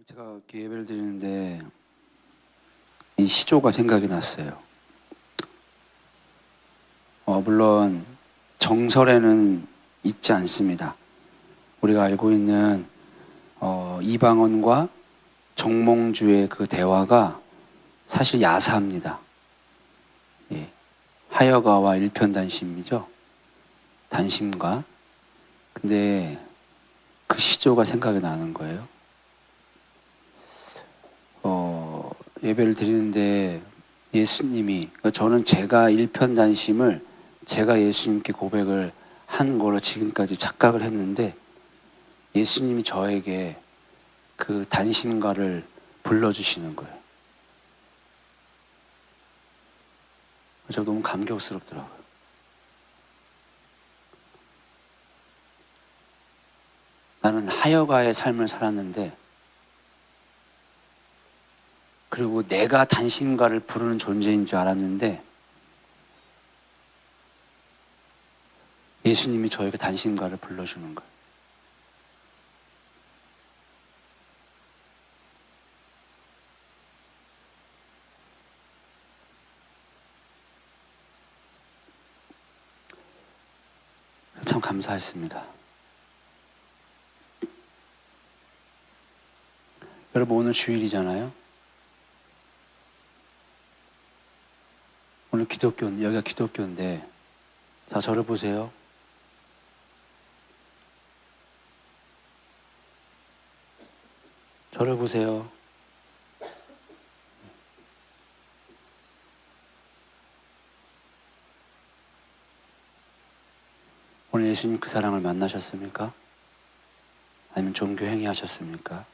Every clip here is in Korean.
제가 이렇게 예배를 드리는데 이 시조가 생각이 났어요. 물론 정설에는 있지 않습니다. 우리가 알고 있는 이방원과 정몽주의 그 대화가 사실 야사합니다. 예. 하여가와 일편단심이죠. 단심가. 근데 그 시조가 생각이 나는 거예요. 예배를 드리는데 예수님이, 그러니까 저는 제가 일편단심을 제가 예수님께 고백을 한 걸로 지금까지 착각을 했는데 예수님이 저에게 그 단심가를 불러주시는 거예요. 제가 너무 감격스럽더라고요. 나는 하여가의 삶을 살았는데, 그리고 내가 단심가를 부르는 존재인 줄 알았는데 예수님이 저에게 단심가를 불러주는 거예요. 참 감사했습니다. 여러분, 오늘 주일이잖아요. 오늘 여기가 기독교인데, 자, 저를 보세요. 저를 보세요. 오늘 예수님 그 사랑을 만나셨습니까? 아니면 종교 행위 하셨습니까?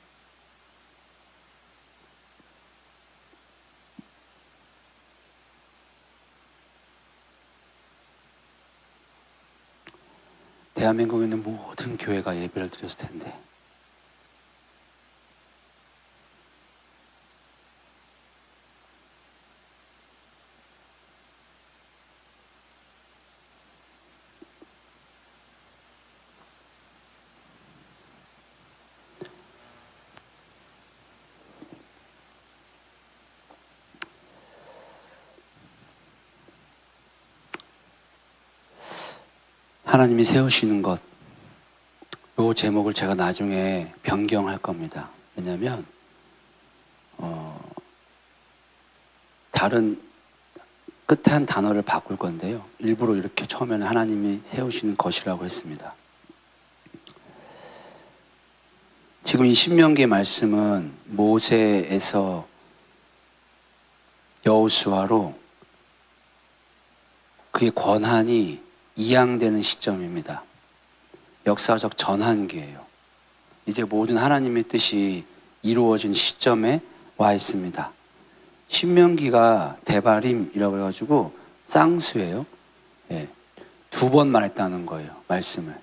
대한민국에 있는 모든 교회가 예배를 드렸을 텐데 하나님이 세우시는 것, 이 제목을 제가 나중에 변경할 겁니다. 왜냐하면 다른 끝에 한 단어를 바꿀 건데요. 일부러 이렇게 처음에는 하나님이 세우시는 것이라고 했습니다. 지금 이 신명기의 말씀은 모세에서 여호수아로 그의 권한이 이양되는 시점입니다. 역사적 전환기예요. 이제 모든 하나님의 뜻이 이루어진 시점에 와 있습니다. 신명기가 데바림이라고 해가지고 쌍수예요. 예, 2번 말했다는 거예요. 말씀을.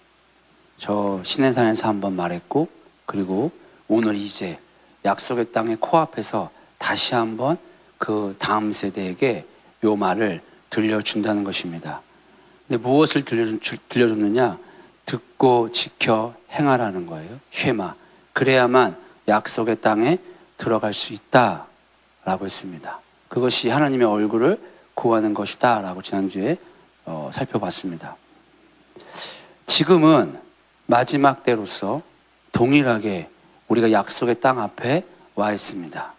저 시내산에서 한 번 말했고, 그리고 오늘 이제 약속의 땅의 코앞에서 다시 한번 그 다음 세대에게 요 말을 들려준다는 것입니다. 근데 무엇을 들려줬느냐? 듣고 지켜 행하라는 거예요. 쉐마. 그래야만 약속의 땅에 들어갈 수 있다라고 했습니다. 그것이 하나님의 얼굴을 구하는 것이다 라고 지난주에 살펴봤습니다. 지금은 마지막 때로서 동일하게 우리가 약속의 땅 앞에 와 있습니다.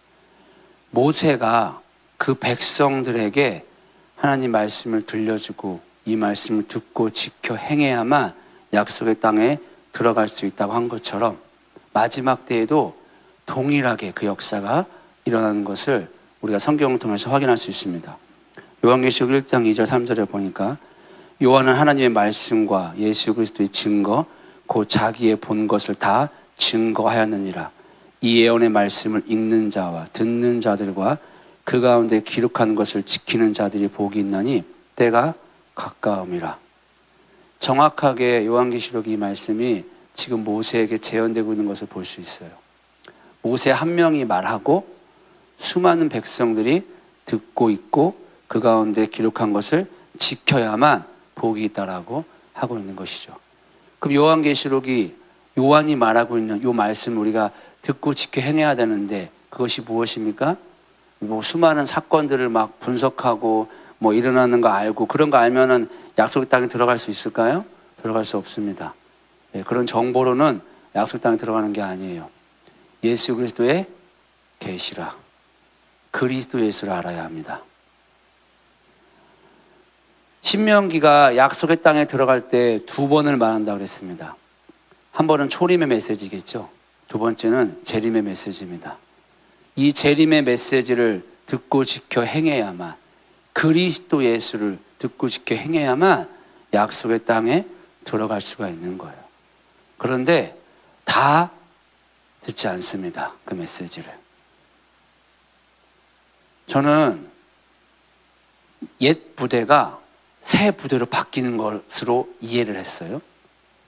모세가 그 백성들에게 하나님 말씀을 들려주고 이 말씀을 듣고 지켜 행해야만 약속의 땅에 들어갈 수 있다고 한 것처럼 마지막 때에도 동일하게 그 역사가 일어나는 것을 우리가 성경을 통해서 확인할 수 있습니다. 요한계시록 1장 2절 3절에 보니까 요한은 하나님의 말씀과 예수 그리스도의 증거 곧 자기의 본 것을 다 증거하였느니라. 이 예언의 말씀을 읽는 자와 듣는 자들과 그 가운데 기록한 것을 지키는 자들이 복이 있나니 때가 가까움이라. 정확하게 요한계시록 이 말씀이 지금 모세에게 재현되고 있는 것을 볼 수 있어요. 모세 한 명이 말하고 수많은 백성들이 듣고 있고 그 가운데 기록한 것을 지켜야만 복이 있다라고 하고 있는 것이죠. 그럼 요한계시록이 요한이 말하고 있는 이 말씀을 우리가 듣고 지켜 행해야 되는데 그것이 무엇입니까? 뭐 수많은 사건들을 막 분석하고 뭐 일어나는 거 알고 그런 거 알면은 약속의 땅에 들어갈 수 있을까요? 들어갈 수 없습니다. 예, 그런 정보로는 약속의 땅에 들어가는 게 아니에요. 예수 그리스도의 계시라. 그리스도 예수를 알아야 합니다. 신명기가 약속의 땅에 들어갈 때 두 번을 말한다고 그랬습니다. 한 번은 초림의 메시지겠죠. 두 번째는 재림의 메시지입니다. 이 재림의 메시지를 듣고 지켜 행해야만, 그리스도 예수를 듣고 지켜 행해야만 약속의 땅에 들어갈 수가 있는 거예요. 그런데 다 듣지 않습니다. 그 메시지를. 저는 옛 부대가 새 부대로 바뀌는 것으로 이해를 했어요.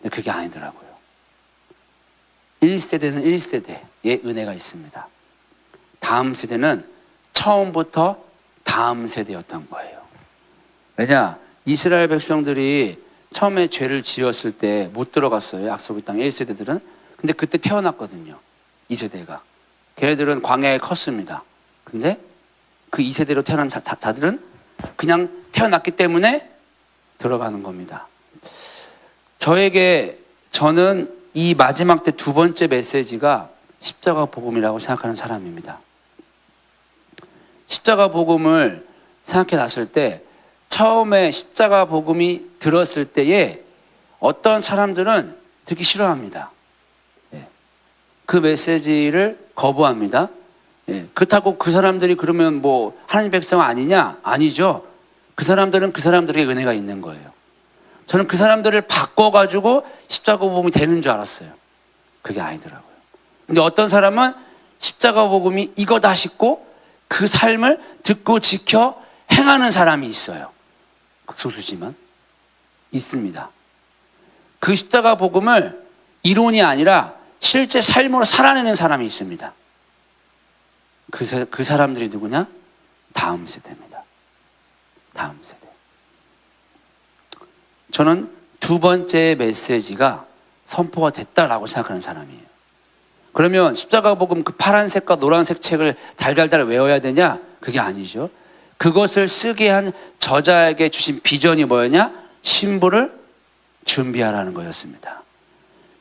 근데 그게 아니더라고요. 1세대는 1세대의 은혜가 있습니다. 다음 세대는 처음부터 다음 세대였던 거예요. 왜냐? 이스라엘 백성들이 처음에 죄를 지었을 때 못 들어갔어요. 약속의 땅 1세대들은. 근데 그때 태어났거든요. 2세대가. 걔네들은 광야에 컸습니다. 근데 그 2세대로 태어난 자들은 그냥 태어났기 때문에 들어가는 겁니다. 저는 이 마지막 때 두 번째 메시지가 십자가 복음이라고 생각하는 사람입니다. 십자가 복음을 생각해 놨을 때 처음에 십자가 복음이 들었을 때에 어떤 사람들은 듣기 싫어합니다. 그 메시지를 거부합니다. 그렇다고 그 사람들이 그러면 뭐 하나님 백성 아니냐? 아니죠. 그 사람들은 그 사람들에게 은혜가 있는 거예요. 저는 그 사람들을 바꿔가지고 십자가 복음이 되는 줄 알았어요. 그게 아니더라고요. 근데 어떤 사람은 십자가 복음이 이거다 싶고 그 삶을 듣고 지켜 행하는 사람이 있어요. 극소수지만 있습니다. 그 십자가 복음을 이론이 아니라 실제 삶으로 살아내는 사람이 있습니다. 그 사람들이 누구냐? 다음 세대입니다. 다음 세대. 저는 두 번째 메시지가 선포가 됐다라고 생각하는 사람이에요. 그러면 십자가 복음 그 파란색과 노란색 책을 달달달 외워야 되냐? 그게 아니죠. 그것을 쓰게 한 저자에게 주신 비전이 뭐였냐? 신부를 준비하라는 거였습니다.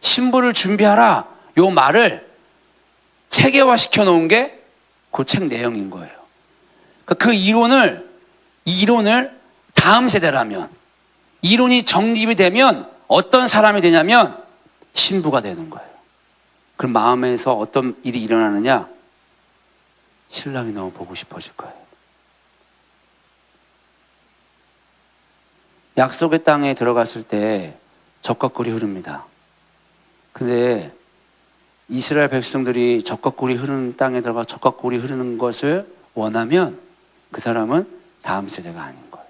신부를 준비하라. 요 말을 체계화 시켜 놓은 게 그 책 내용인 거예요. 그 이론을 다음 세대라면 이론이 정립이 되면 어떤 사람이 되냐면 신부가 되는 거예요. 그럼 마음에서 어떤 일이 일어나느냐? 신랑이 너무 보고 싶어질 거예요. 약속의 땅에 들어갔을 때 젖과 꿀이 흐릅니다. 근데 이스라엘 백성들이 젖과 꿀이 흐르는 땅에 들어가 젖과 꿀이 흐르는 것을 원하면 그 사람은 다음 세대가 아닌 거예요.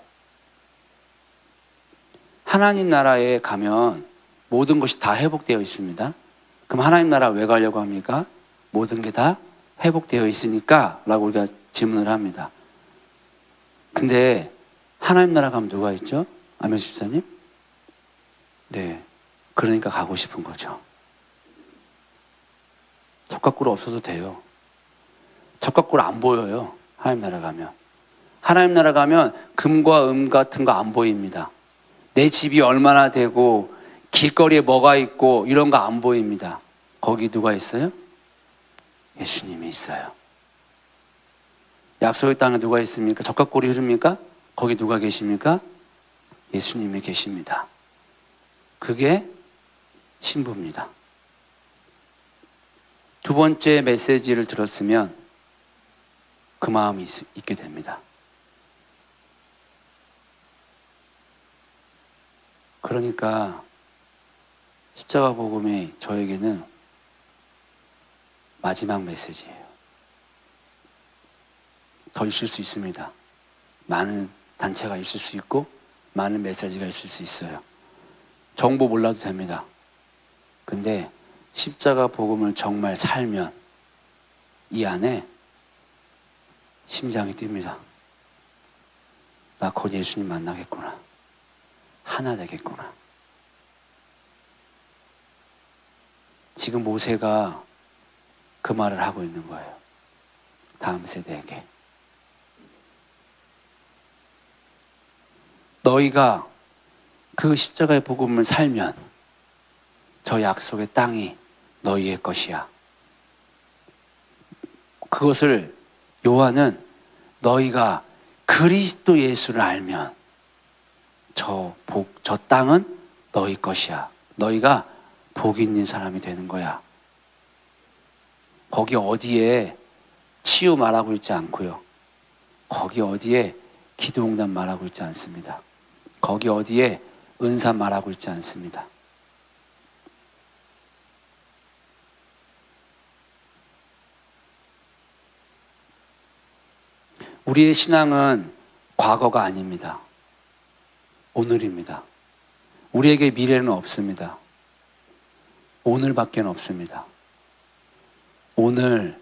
하나님 나라에 가면 모든 것이 다 회복되어 있습니다. 그럼 하나님 나라 왜 가려고 합니까? 모든 게 다 회복되어 있으니까 라고 우리가 질문을 합니다. 근데 하나님 나라 가면 누가 있죠? 아멘 집사님? 네, 그러니까 가고 싶은 거죠. 젖과 꿀 없어도 돼요. 젖과 꿀 안 보여요. 하나님 나라 가면. 하나님 나라 가면 금과 음 같은 거 안 보입니다. 내 집이 얼마나 되고 길거리에 뭐가 있고 이런 거 안 보입니다. 거기 누가 있어요? 예수님이 있어요. 약속의 땅에 누가 있습니까? 젖과 꿀이 흐릅니까? 거기 누가 계십니까? 예수님이 계십니다. 그게 신부입니다. 두 번째 메시지를 들었으면 그 마음이 있게 됩니다. 그러니까 십자가 복음이 저에게는 마지막 메시지예요. 더 있을 수 있습니다. 많은 단체가 있을 수 있고 많은 메시지가 있을 수 있어요. 정보 몰라도 됩니다. 근데 십자가 복음을 정말 살면 이 안에 심장이 뜁니다. 나 곧 예수님 만나겠구나. 하나 되겠구나. 지금 모세가 그 말을 하고 있는 거예요. 다음 세대에게. 너희가 그 십자가의 복음을 살면 저 약속의 땅이 너희의 것이야. 그것을 요한은 너희가 그리스도 예수를 알면 저 땅은 너희 것이야. 너희가 복 있는 사람이 되는 거야. 거기 어디에 치유 말하고 있지 않고요. 거기 어디에 기도응답 말하고 있지 않습니다. 거기 어디에 은사 말하고 있지 않습니다. 우리의 신앙은 과거가 아닙니다. 오늘입니다. 우리에게 미래는 없습니다. 오늘밖에 없습니다. 오늘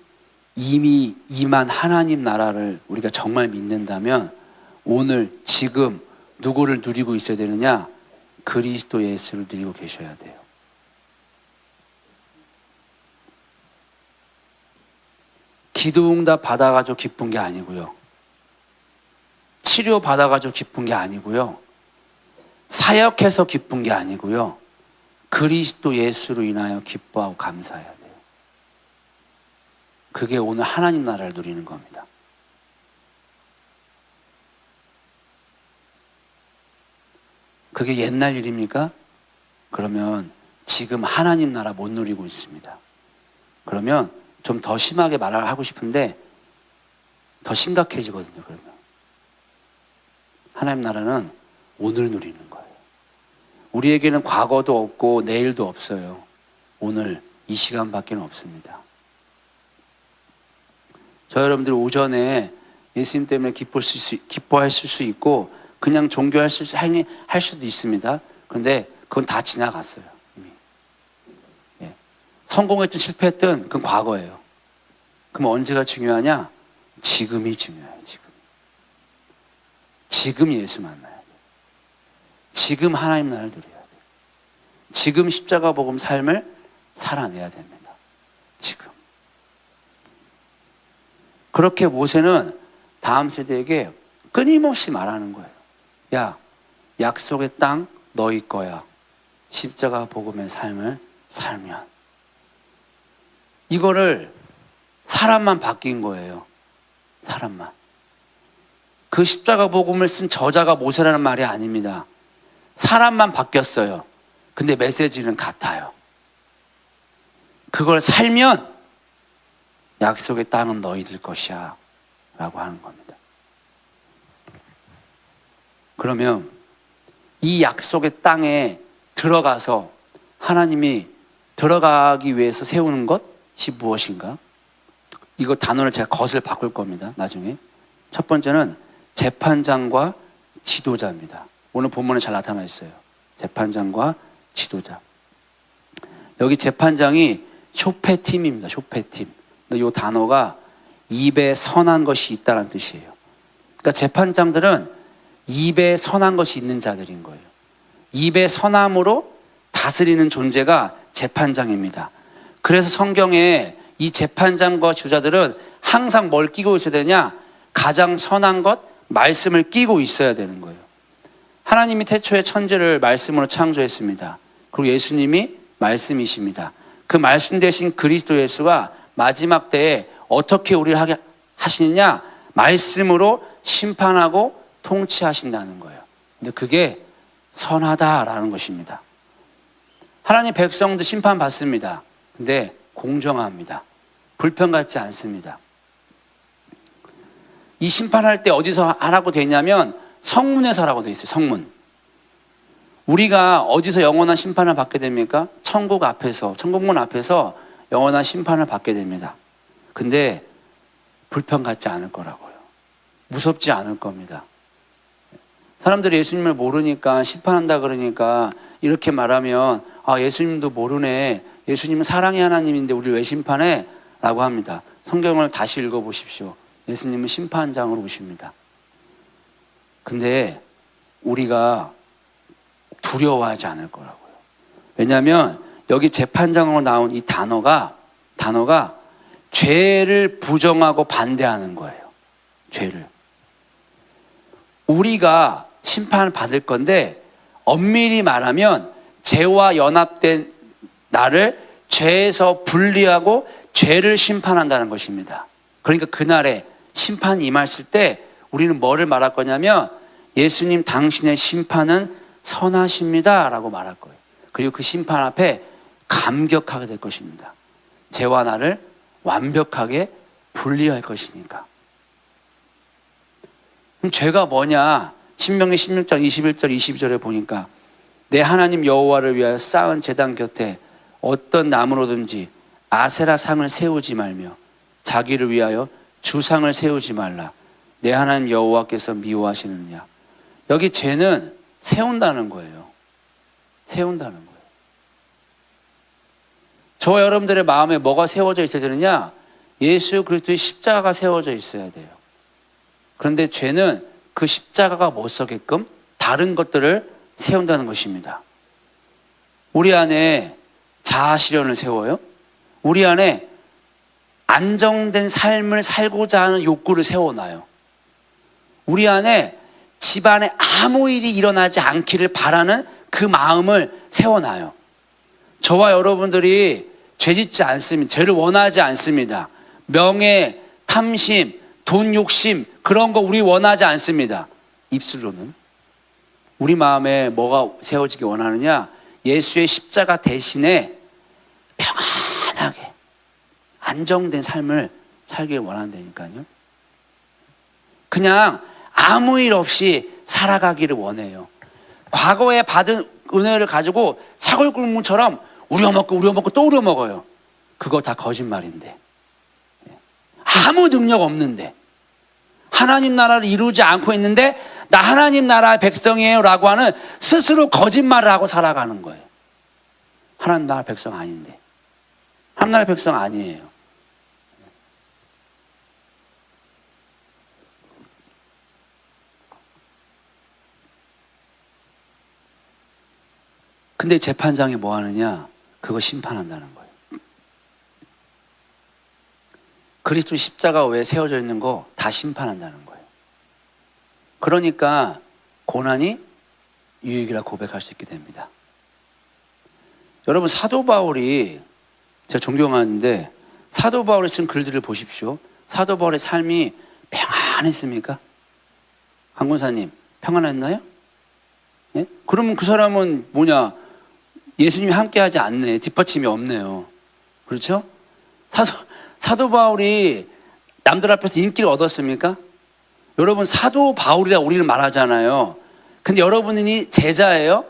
이미 임한 하나님 나라를 우리가 정말 믿는다면 오늘 지금 누구를 누리고 있어야 되느냐? 그리스도 예수를 누리고 계셔야 돼요. 기도응답 받아가지고 기쁜 게 아니고요. 치료 받아가지고 기쁜 게 아니고요. 사역해서 기쁜 게 아니고요. 그리스도 예수로 인하여 기뻐하고 감사해야 돼요. 그게 오늘 하나님 나라를 누리는 겁니다. 그게 옛날 일입니까? 그러면 지금 하나님 나라 못 누리고 있습니다. 그러면 좀 더 심하게 말을 하고 싶은데 더 심각해지거든요. 그러면 하나님 나라는 오늘 누리는 거예요. 우리에게는 과거도 없고 내일도 없어요. 오늘 이 시간밖에 없습니다. 저 여러분들 오전에 예수님 때문에 기뻐하실 수 있고 그냥 종교할 수도 있습니다. 그런데 그건 다 지나갔어요. 이미. 예. 성공했든 실패했든 그건 과거예요. 그럼 언제가 중요하냐? 지금이 중요해요. 지금 예수 만나야 돼요. 지금 하나님 나라를 누려야 돼요. 지금 십자가 복음 삶을 살아내야 됩니다. 지금. 그렇게 모세는 다음 세대에게 끊임없이 말하는 거예요. 야, 약속의 땅 너희 거야. 십자가 복음의 삶을 살면. 이거를 사람만 바뀐 거예요. 사람만. 그 십자가 복음을 쓴 저자가 모세라는 말이 아닙니다. 사람만 바뀌었어요. 근데 메시지는 같아요. 그걸 살면 약속의 땅은 너희들 것이야 라고 하는 겁니다. 그러면 이 약속의 땅에 들어가서 하나님이 들어가기 위해서 세우는 것이 무엇인가? 이거 단어를 제가 것을 바꿀 겁니다. 나중에. 첫 번째는 재판장과 지도자입니다. 오늘 본문에 잘 나타나 있어요. 재판장과 지도자. 여기 재판장이 쇼페팀입니다. 쇼페팀. 이 단어가 입에 선한 것이 있다는 뜻이에요. 그러니까 재판장들은 입에 선한 것이 있는 자들인 거예요. 입에 선함으로 다스리는 존재가 재판장입니다. 그래서 성경에 이 재판장과 지도자들은 항상 뭘 끼고 있어야 되냐? 가장 선한 것, 말씀을 끼고 있어야 되는 거예요. 하나님이 태초에 천지를 말씀으로 창조했습니다. 그리고 예수님이 말씀이십니다. 그 말씀 대신 그리스도 예수가 마지막 때에 어떻게 우리를 하게 하시느냐? 말씀으로 심판하고 통치하신다는 거예요. 근데 그게 선하다라는 것입니다. 하나님 백성도 심판받습니다. 근데 공정합니다. 불평같지 않습니다. 이 심판할 때 어디서 하라고 돼 있냐면 성문에서 하라고 돼 있어요. 성문. 우리가 어디서 영원한 심판을 받게 됩니까? 천국문 앞에서 영원한 심판을 받게 됩니다. 근데 불평같지 않을 거라고요. 무섭지 않을 겁니다. 사람들이 예수님을 모르니까 심판한다 그러니까 이렇게 말하면 아, 예수님도 모르네. 예수님은 사랑의 하나님인데 우리를 왜 심판해? 라고 합니다. 성경을 다시 읽어보십시오. 예수님은 심판장으로 오십니다. 근데 우리가 두려워하지 않을 거라고요. 왜냐하면 여기 재판장으로 나온 이 단어가 죄를 부정하고 반대하는 거예요. 죄를. 우리가 심판을 받을 건데 엄밀히 말하면 죄와 연합된 나를 죄에서 분리하고 죄를 심판한다는 것입니다. 그러니까 그날에 심판이 임했을 때 우리는 뭐를 말할 거냐면 예수님 당신의 심판은 선하십니다 라고 말할 거예요. 그리고 그 심판 앞에 감격하게 될 것입니다. 죄와 나를 완벽하게 분리할 것이니까. 그럼 죄가 뭐냐? 신명기 16장 21절 22절에 보니까 내 하나님 여호와를 위하여 쌓은 제단 곁에 어떤 나무로든지 아세라 상을 세우지 말며 자기를 위하여 주상을 세우지 말라. 내 하나님 여호와께서 미워하시느냐. 여기 죄는 세운다는 거예요. 세운다는 거예요. 저와 여러분들의 마음에 뭐가 세워져 있어야 되느냐? 예수 그리스도의 십자가가 세워져 있어야 돼요. 그런데 죄는 그 십자가가 못 서게끔 다른 것들을 세운다는 것입니다. 우리 안에 자아 실현을 세워요. 우리 안에 안정된 삶을 살고자 하는 욕구를 세워놔요. 우리 안에 집안에 아무 일이 일어나지 않기를 바라는 그 마음을 세워놔요. 저와 여러분들이 죄짓지 않습니다. 죄를 원하지 않습니다. 명예, 탐심, 돈 욕심 그런 거 우리 원하지 않습니다. 입술로는. 우리 마음에 뭐가 세워지기 원하느냐? 예수의 십자가 대신에 평안하게 안정된 삶을 살길 원한다니까요. 그냥 아무 일 없이 살아가기를 원해요. 과거에 받은 은혜를 가지고 사골국물처럼 우려먹고 또 우려먹어요. 그거 다 거짓말인데. 아무 능력 없는데 하나님 나라를 이루지 않고 있는데 나 하나님 나라의 백성이에요 라고 하는 스스로 거짓말을 하고 살아가는 거예요. 하나님 나라 백성 아닌데. 하나님 나라 백성 아니에요. 근데 재판장이 뭐 하느냐? 그거 심판한다는 거예요. 그리스도 십자가 왜 세워져 있는 거 다 심판한다는 거예요. 그러니까 고난이 유익이라 고백할 수 있게 됩니다. 여러분 사도 바울이 제가 존경하는데 사도 바울이 쓴 글들을 보십시오. 사도 바울의 삶이 평안했습니까? 한 권사님 평안했나요? 예? 그러면 그 사람은 뭐냐? 예수님이 함께하지 않네. 뒷받침이 없네요. 그렇죠? 사도 바울이 남들 앞에서 인기를 얻었습니까? 여러분 사도 바울이라 우리는 말하잖아요. 근데 여러분이 제자예요?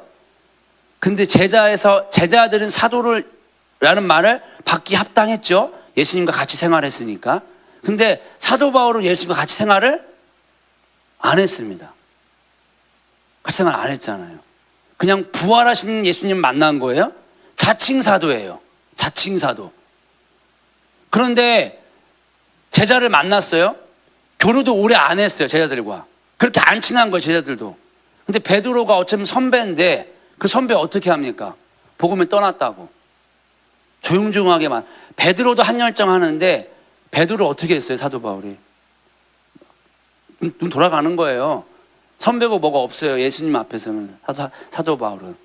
근데 제자들은 사도라는 말을 받기 합당했죠. 예수님과 같이 생활했으니까. 근데 사도 바울은 예수님과 같이 생활을 안 했습니다. 같이 생활 안 했잖아요. 그냥 부활하신 예수님 만난 거예요. 자칭 사도예요. 자칭 사도. 그런데 제자를 만났어요. 교류도 오래 안 했어요. 제자들과. 그렇게 안 친한 거예요. 제자들도. 근데 베드로가 어쩌면 선배인데 그 선배 어떻게 합니까? 복음을 떠났다고. 조용조용하게만. 베드로도 한열정 하는데 베드로 어떻게 했어요? 사도 바울이. 눈 돌아가는 거예요. 선배고 뭐가 없어요. 예수님 앞에서는. 사도 바울은.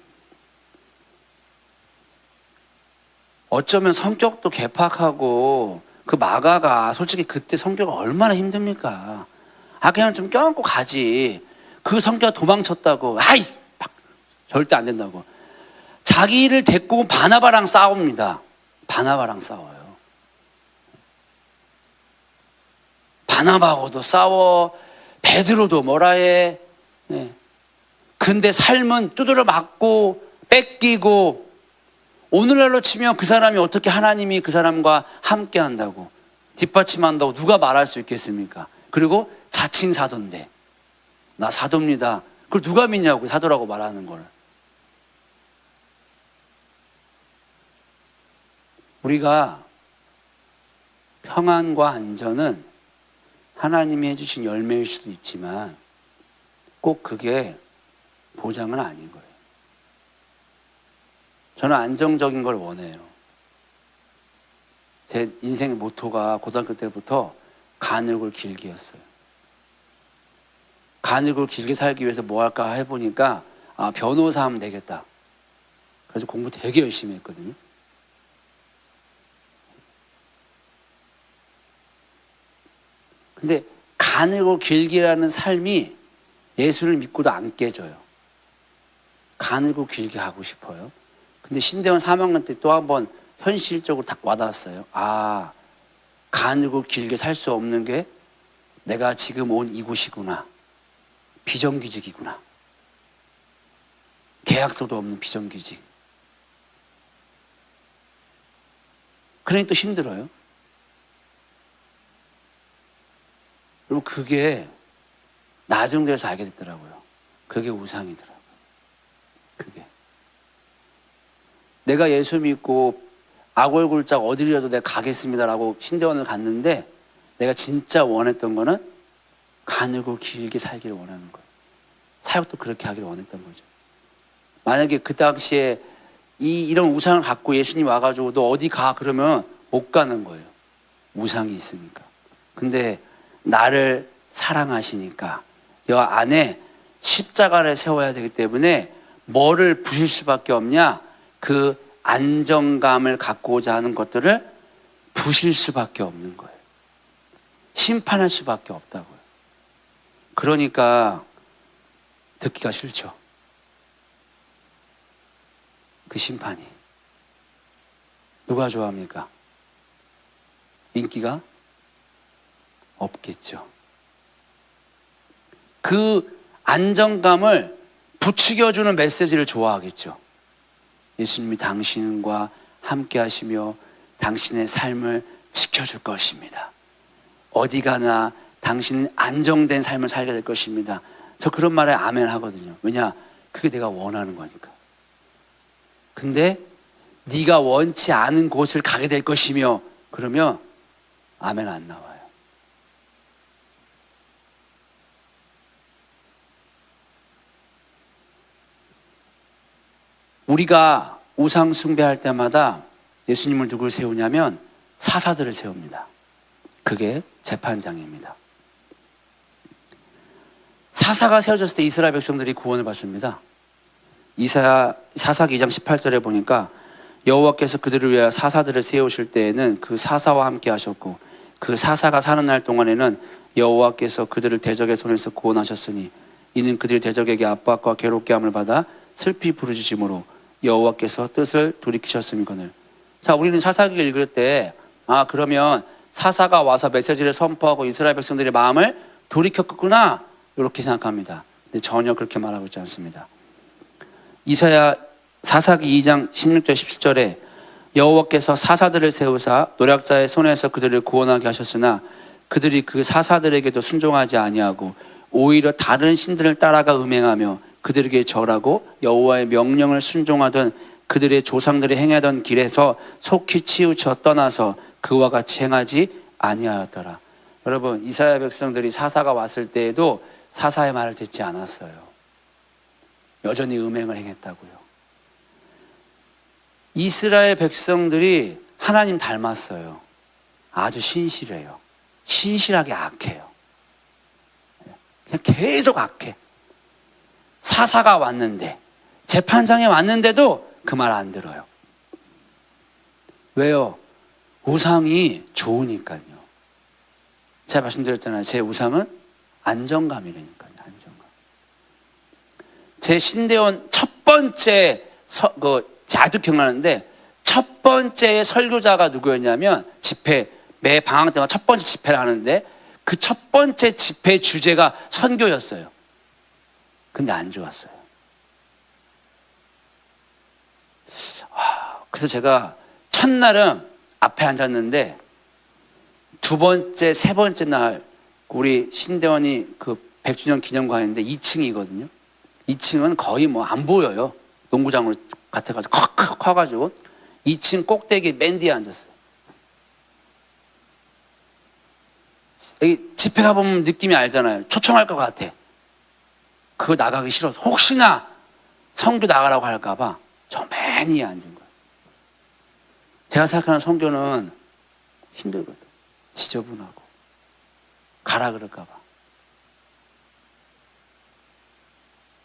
어쩌면 성격도 개팍하고 그 마가가 솔직히 그때 성격이 얼마나 힘듭니까? 그냥 좀 껴안고 가지. 그 성격 도망쳤다고. 절대 안 된다고. 자기를 데리고 바나바랑 싸웁니다. 바나바랑 싸워요. 바나바하고도 싸워. 베드로도 뭐라 해. 네. 근데 삶은 두드려 맞고 뺏기고 오늘날로 치면 그 사람이 어떻게 하나님이 그 사람과 함께 한다고 뒷받침한다고 누가 말할 수 있겠습니까? 그리고 자칭 사도인데 나 사도입니다. 그걸 누가 믿냐고 사도라고 말하는 걸. 우리가 평안과 안전은 하나님이 해주신 열매일 수도 있지만 꼭 그게 보장은 아닌 거예요. 저는 안정적인 걸 원해요. 제 인생의 모토가 고등학교 때부터 간육을 길게였어요. 간육을 길게 살기 위해서 뭐 할까 해보니까 변호사 하면 되겠다. 그래서 공부 되게 열심히 했거든요. 근데 간육을 길게라는 삶이 예수를 믿고도 안 깨져요. 간육을 길게 하고 싶어요. 근데 신대원 3학년 때 또 한 번 현실적으로 딱 와닿았어요. 간육을 길게 살 수 없는 게 내가 지금 온 이곳이구나. 비정규직이구나. 계약서도 없는 비정규직. 그러니 또 힘들어요. 그리고 그게 나중 들어서 알게 됐더라고요. 그게 우상이더라고요. 그게. 내가 예수 믿고 악월굴짝 어디라도 내가 가겠습니다라고 신대원을 갔는데 내가 진짜 원했던 거는 간육을 길게 살기를 원하는 거예요. 사역도 그렇게 하기를 원했던 거죠. 만약에 그 당시에 이런 우상을 갖고 예수님 와가지고 너 어디 가? 그러면 못 가는 거예요. 우상이 있으니까. 근데 나를 사랑하시니까 여 안에 십자가를 세워야 되기 때문에 뭐를 부실 수밖에 없냐? 그 안정감을 갖고자 하는 것들을 부실 수밖에 없는 거예요. 심판할 수밖에 없다고요. 그러니까 듣기가 싫죠. 그 심판이. 누가 좋아합니까? 인기가 없겠죠. 그 안정감을 부추겨주는 메시지를 좋아하겠죠. 예수님이 당신과 함께 하시며 당신의 삶을 지켜줄 것입니다. 어디 가나 당신은 안정된 삶을 살게 될 것입니다. 저 그런 말에 아멘 하거든요. 왜냐? 그게 내가 원하는 거니까. 근데 네가 원치 않은 곳을 가게 될 것이며 그러면 아멘 안 나와요. 우리가 우상 숭배할 때마다 예수님을 누굴 세우냐면 사사들을 세웁니다. 그게 재판장입니다. 사사가 세워졌을 때 이스라엘 백성들이 구원을 받습니다. 이사야 사사기 2장 18절에 보니까 여호와께서 그들을 위하여 사사들을 세우실 때에는 그 사사와 함께 하셨고 그 사사가 사는 날 동안에는 여호와께서 그들을 대적의 손에서 구원하셨으니 이는 그들이 대적에게 압박과 괴롭게 함을 받아 슬피 부르짖음으로 여호와께서 뜻을 돌이키셨음이거늘. 자, 우리는 사사기를 읽을 때 그러면 사사가 와서 메시지를 선포하고 이스라엘 백성들의 마음을 돌이켰구나 이렇게 생각합니다. 근데 전혀 그렇게 말하고 있지 않습니다. 이사야 사사기 2장 16절 17절에 여호와께서 사사들을 세우사 노략자의 손에서 그들을 구원하게 하셨으나 그들이 그 사사들에게도 순종하지 아니하고 오히려 다른 신들을 따라가 음행하며 그들에게 절하고 여호와의 명령을 순종하던 그들의 조상들이 행하던 길에서 속히 치우쳐 떠나서 그와 같이 행하지 아니하였더라. 여러분, 이스라엘 백성들이 사사가 왔을 때에도 사사의 말을 듣지 않았어요. 여전히 음행을 행했다고요. 이스라엘 백성들이 하나님 닮았어요. 아주 신실해요. 신실하게 악해요. 그냥 계속 악해. 사사가 왔는데, 재판장에 왔는데도 그 말 안 들어요. 왜요? 우상이 좋으니까요. 제가 말씀드렸잖아요. 제 우상은 안정감이라니까요. 안정감. 제 신대원 첫 번째 제가 아직도 기억나는데 첫 번째 설교자가 누구였냐면 집회, 매 방학 때마다 첫 번째 집회를 하는데 그 첫 번째 집회 주제가 선교였어요. 근데 안 좋았어요. 그래서 제가 첫날은 앞에 앉았는데 두 번째, 세 번째 날 우리 신대원이 그 100주년 기념관인데 2층이거든요. 2층은 거의 뭐 안 보여요. 농구장으로 같아가지고 커가지고 2층 꼭대기 맨 뒤에 앉았어요. 여기 집회 가보면 느낌이 알잖아요. 초청할 것 같아. 그거 나가기 싫어서 혹시나 선교 나가라고 할까봐 저 맨 위에 앉은 거예요. 제가 생각하는 선교는 힘들거든. 지저분하고 가라 그럴까 봐.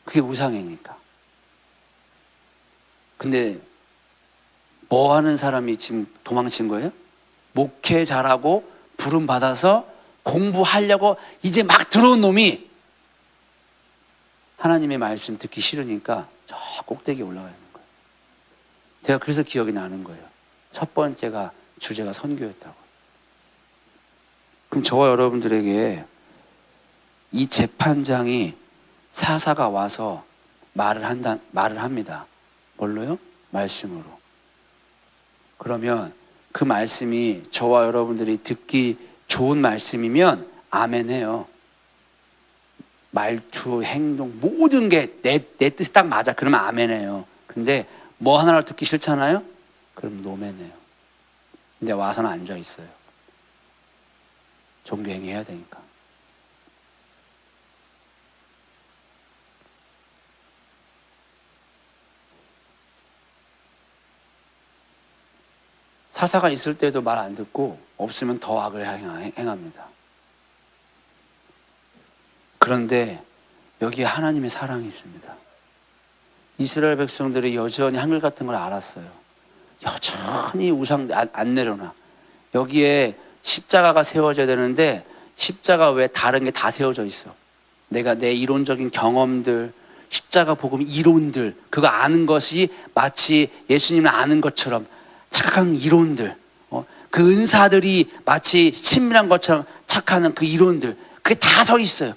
그게 우상이니까. 근데 뭐 하는 사람이 지금 도망친 거예요? 목회 잘하고 부름 받아서 공부하려고 이제 막 들어온 놈이 하나님의 말씀 듣기 싫으니까 저 꼭대기에 올라가 있는 거예요. 제가 그래서 기억이 나는 거예요. 첫 번째가 주제가 선교였다고. 그럼 저와 여러분들에게 이 재판장이 사사가 와서 말을 합니다. 뭘로요? 말씀으로. 그러면 그 말씀이 저와 여러분들이 듣기 좋은 말씀이면 아멘 해요. 말투, 행동, 모든 게 내 뜻이 딱 맞아. 그러면 아멘 해요. 근데 뭐 하나를 듣기 싫잖아요? 그럼 노멘 해요. 근데 와서는 앉아 있어요. 종교행위 해야 되니까. 사사가 있을 때도 말 안 듣고 없으면 더 악을 행합니다. 그런데 여기에 하나님의 사랑이 있습니다. 이스라엘 백성들이 여전히 한글 같은 걸 알았어요. 여전히 우상 안 내려놔. 여기에 십자가가 세워져야 되는데 십자가 왜 다른 게 다 세워져 있어. 내가 내 이론적인 경험들, 십자가 복음 이론들, 그거 아는 것이 마치 예수님을 아는 것처럼 착각하는 이론들, 그 은사들이 마치 친밀한 것처럼 착각하는 그 이론들, 그게 다 서 있어요.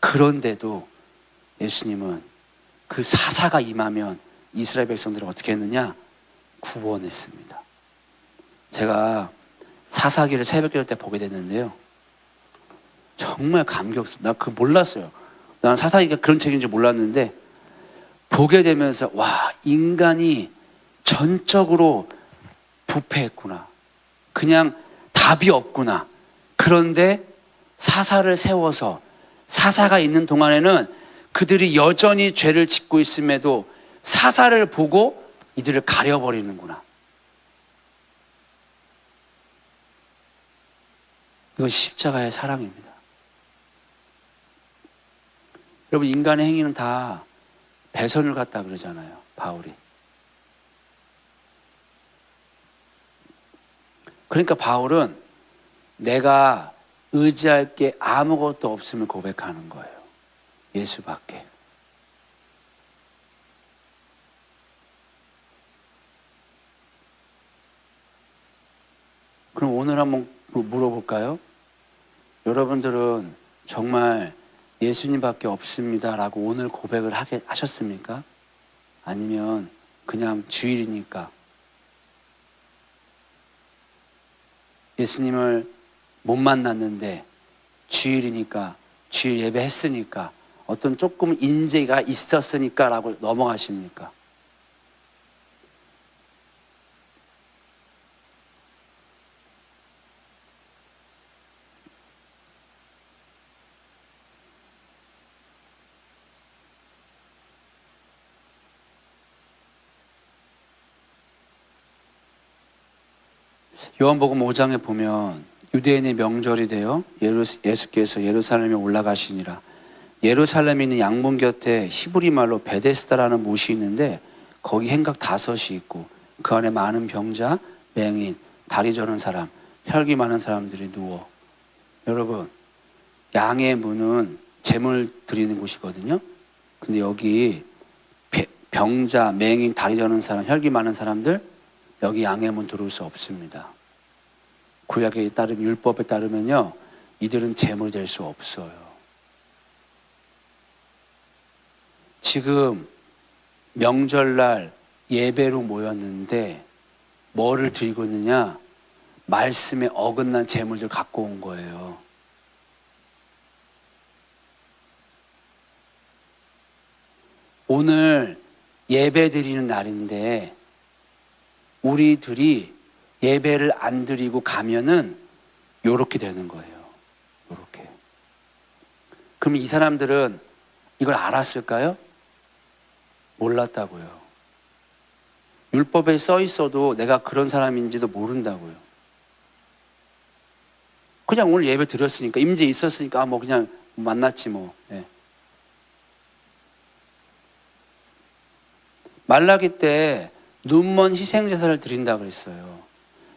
그런데도 예수님은 그 사사가 임하면 이스라엘 백성들을 어떻게 했느냐? 구원했습니다. 제가 사사기를 새벽기도 때 보게 됐는데요. 정말 감격스럽다. 나 그거 몰랐어요. 나는 사사기가 그런 책인지 몰랐는데 보게 되면서 와, 인간이 전적으로 부패했구나. 그냥 답이 없구나. 그런데 사사를 세워서 사사가 있는 동안에는 그들이 여전히 죄를 짓고 있음에도 사사를 보고 이들을 가려버리는구나. 이것이 십자가의 사랑입니다. 여러분, 인간의 행위는 다 배선을 갖다 그러잖아요, 바울이. 그러니까 바울은 내가 의지할 게 아무것도 없음을 고백하는 거예요. 예수밖에. 그럼 오늘 한번 물어볼까요? 여러분들은 정말 예수님밖에 없습니다라고 오늘 고백을 하셨습니까? 아니면 그냥 주일이니까 예수님을 못 만났는데 주일이니까 주일 예배 했으니까 어떤 조금 인재가 있었으니까 라고 넘어가십니까? 요한복음 5장에 보면 유대인의 명절이 되어 예수께서 예루살렘에 올라가시니라. 예루살렘에 있는 양문 곁에 히브리 말로 베데스다라는 못이 있는데 거기 행각 5이 있고 그 안에 많은 병자, 맹인, 다리 저는 사람, 혈기 많은 사람들이 누워. 여러분, 양의 문은 제물 드리는 곳이거든요. 근데 여기 병자, 맹인, 다리 저는 사람, 혈기 많은 사람들 여기 양의 문 들어올 수 없습니다. 구약에 따르면 율법에 따르면요, 이들은 제물이 될 수 없어요. 지금 명절날 예배로 모였는데 뭐를 드리고 있느냐? 말씀에 어긋난 제물들 갖고 온 거예요. 오늘 예배 드리는 날인데 우리들이 예배를 안 드리고 가면은 요렇게 되는 거예요. 요렇게. 그럼 이 사람들은 이걸 알았을까요? 몰랐다고요. 율법에 써 있어도 내가 그런 사람인지도 모른다고요. 그냥 오늘 예배 드렸으니까, 임재 있었으니까, 뭐 그냥 만났지 뭐. 예. 말라기 때 눈먼 희생제사를 드린다 그랬어요.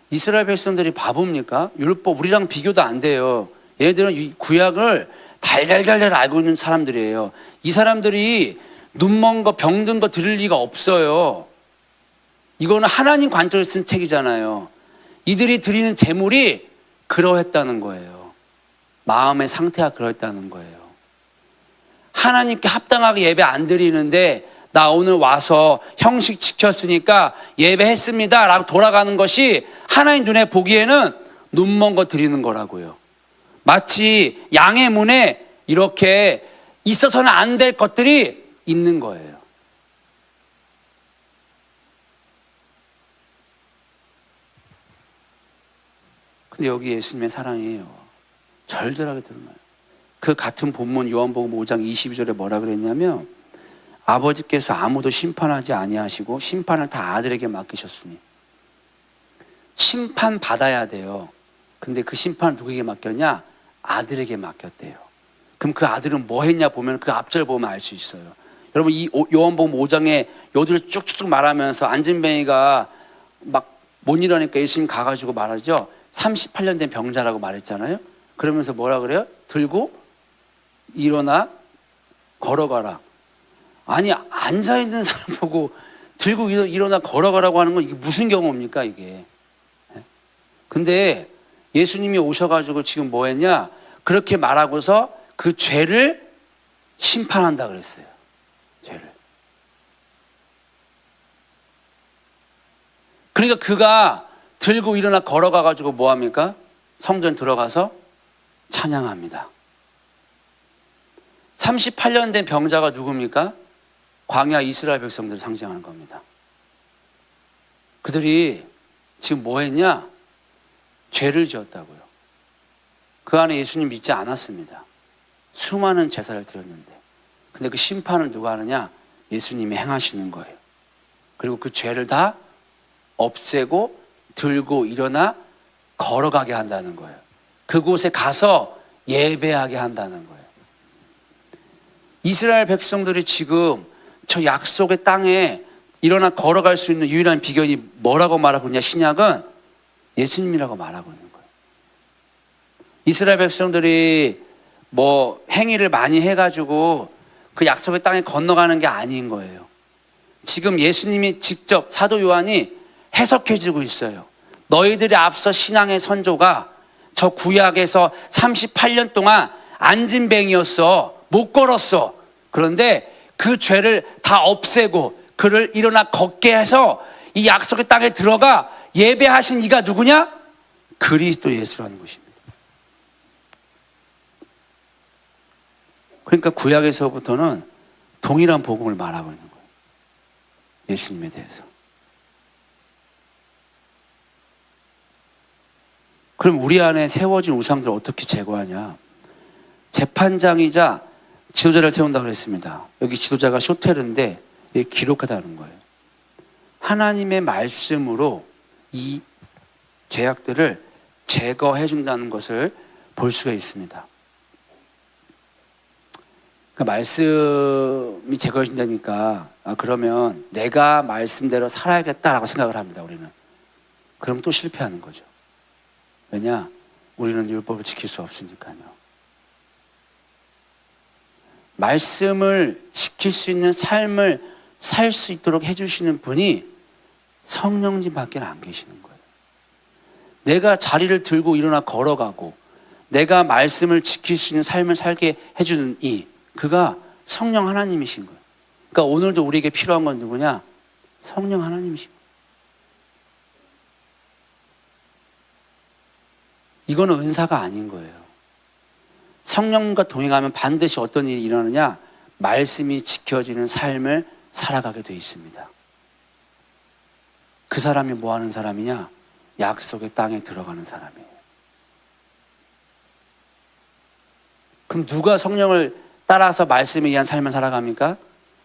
이스라엘 백성들이 바보입니까? 율법 우리랑 비교도 안 돼요. 얘네들은 구약을 달달달달 알고 있는 사람들이에요. 이 사람들이 눈먼 거, 병든 거 드릴 리가 없어요. 이거는 하나님 관점에서 쓴 책이잖아요. 이들이 드리는 제물이 그러했다는 거예요. 마음의 상태가 그러했다는 거예요. 하나님께 합당하게 예배 안 드리는데 나 오늘 와서 형식 지켰으니까 예배했습니다 라고 돌아가는 것이 하나님 눈에 보기에는 눈먼 거 드리는 거라고요. 마치 양의 문에 이렇게 있어서는 안 될 것들이 있는 거예요. 근데 여기 예수님의 사랑이에요. 절절하게 드러나요. 그 같은 본문 요한복음 5장 22절에 뭐라 그랬냐면 아버지께서 아무도 심판하지 아니하시고 심판을 다 아들에게 맡기셨으니 심판 받아야 돼요. 근데 그 심판을 누구에게 맡겼냐? 아들에게 맡겼대요. 그럼 그 아들은 뭐 했냐 보면 그 앞절 보면 알 수 있어요. 여러분 이 요한복음 5장에 요들을 쭉쭉 말하면서 안진뱅이가 막 못 일어나니까 예수님 가가지고 말하죠. 38년 된 병자라고 말했잖아요. 그러면서 뭐라 그래요? 들고 일어나 걸어가라. 아니 앉아있는 사람 보고 들고 일어나 걸어가라고 하는 건 이게 무슨 경우입니까 이게. 근데 예수님이 오셔가지고 지금 뭐 했냐? 그렇게 말하고서 그 죄를 심판한다 그랬어요. 죄를. 그러니까 그가 들고 일어나 걸어가가지고 뭐 합니까? 성전 들어가서 찬양합니다. 38년 된 병자가 누굽니까? 광야 이스라엘 백성들을 상징하는 겁니다. 그들이 지금 뭐 했냐? 죄를 지었다고요. 그 안에 예수님 믿지 않았습니다. 수많은 제사를 드렸는데. 근데 그 심판을 누가 하느냐? 예수님이 행하시는 거예요. 그리고 그 죄를 다 없애고 들고 일어나 걸어가게 한다는 거예요. 그곳에 가서 예배하게 한다는 거예요. 이스라엘 백성들이 지금 저 약속의 땅에 일어나 걸어갈 수 있는 유일한 비결이 뭐라고 말하고 있냐? 신약은 예수님이라고 말하고 있는 거예요. 이스라엘 백성들이 뭐 행위를 많이 해가지고 그 약속의 땅에 건너가는 게 아닌 거예요. 지금 예수님이 직접 사도 요한이 해석해주고 있어요. 너희들이 앞서 신앙의 선조가 저 구약에서 38년 동안 안진뱅이였어. 못 걸었어. 그런데 그 죄를 다 없애고 그를 일어나 걷게 해서 이 약속의 땅에 들어가 예배하신 이가 누구냐? 그리스도 예수라는 것입니다. 그러니까 구약에서부터는 동일한 복음을 말하고 있는 거예요. 예수님에 대해서. 그럼 우리 안에 세워진 우상들을 어떻게 제거하냐? 재판장이자 지도자를 세운다고 그랬습니다. 여기 지도자가 쇼테르인데 기록하다는 거예요. 하나님의 말씀으로 이 죄악들을 제거해 준다는 것을 볼 수가 있습니다. 그러니까 말씀이 제거해 준다니까 그러면 내가 말씀대로 살아야겠다라고 생각을 합니다. 우리는. 그럼 또 실패하는 거죠. 왜냐? 우리는 율법을 지킬 수 없으니까요. 말씀을 지킬 수 있는 삶을 살 수 있도록 해주시는 분이 성령님밖에 안 계시는 거예요. 내가 자리를 들고 일어나 걸어가고 내가 말씀을 지킬 수 있는 삶을 살게 해주는 그가 성령 하나님이신 거예요. 그러니까 오늘도 우리에게 필요한 건 누구냐? 성령 하나님이신 거예요. 이거는 은사가 아닌 거예요. 성령과 동행하면 반드시 어떤 일이 일어나느냐? 말씀이 지켜지는 삶을 살아가게 돼 있습니다. 그 사람이 뭐 하는 사람이냐? 약속의 땅에 들어가는 사람이에요. 그럼 누가 성령을 따라서 말씀에 의한 삶을 살아갑니까?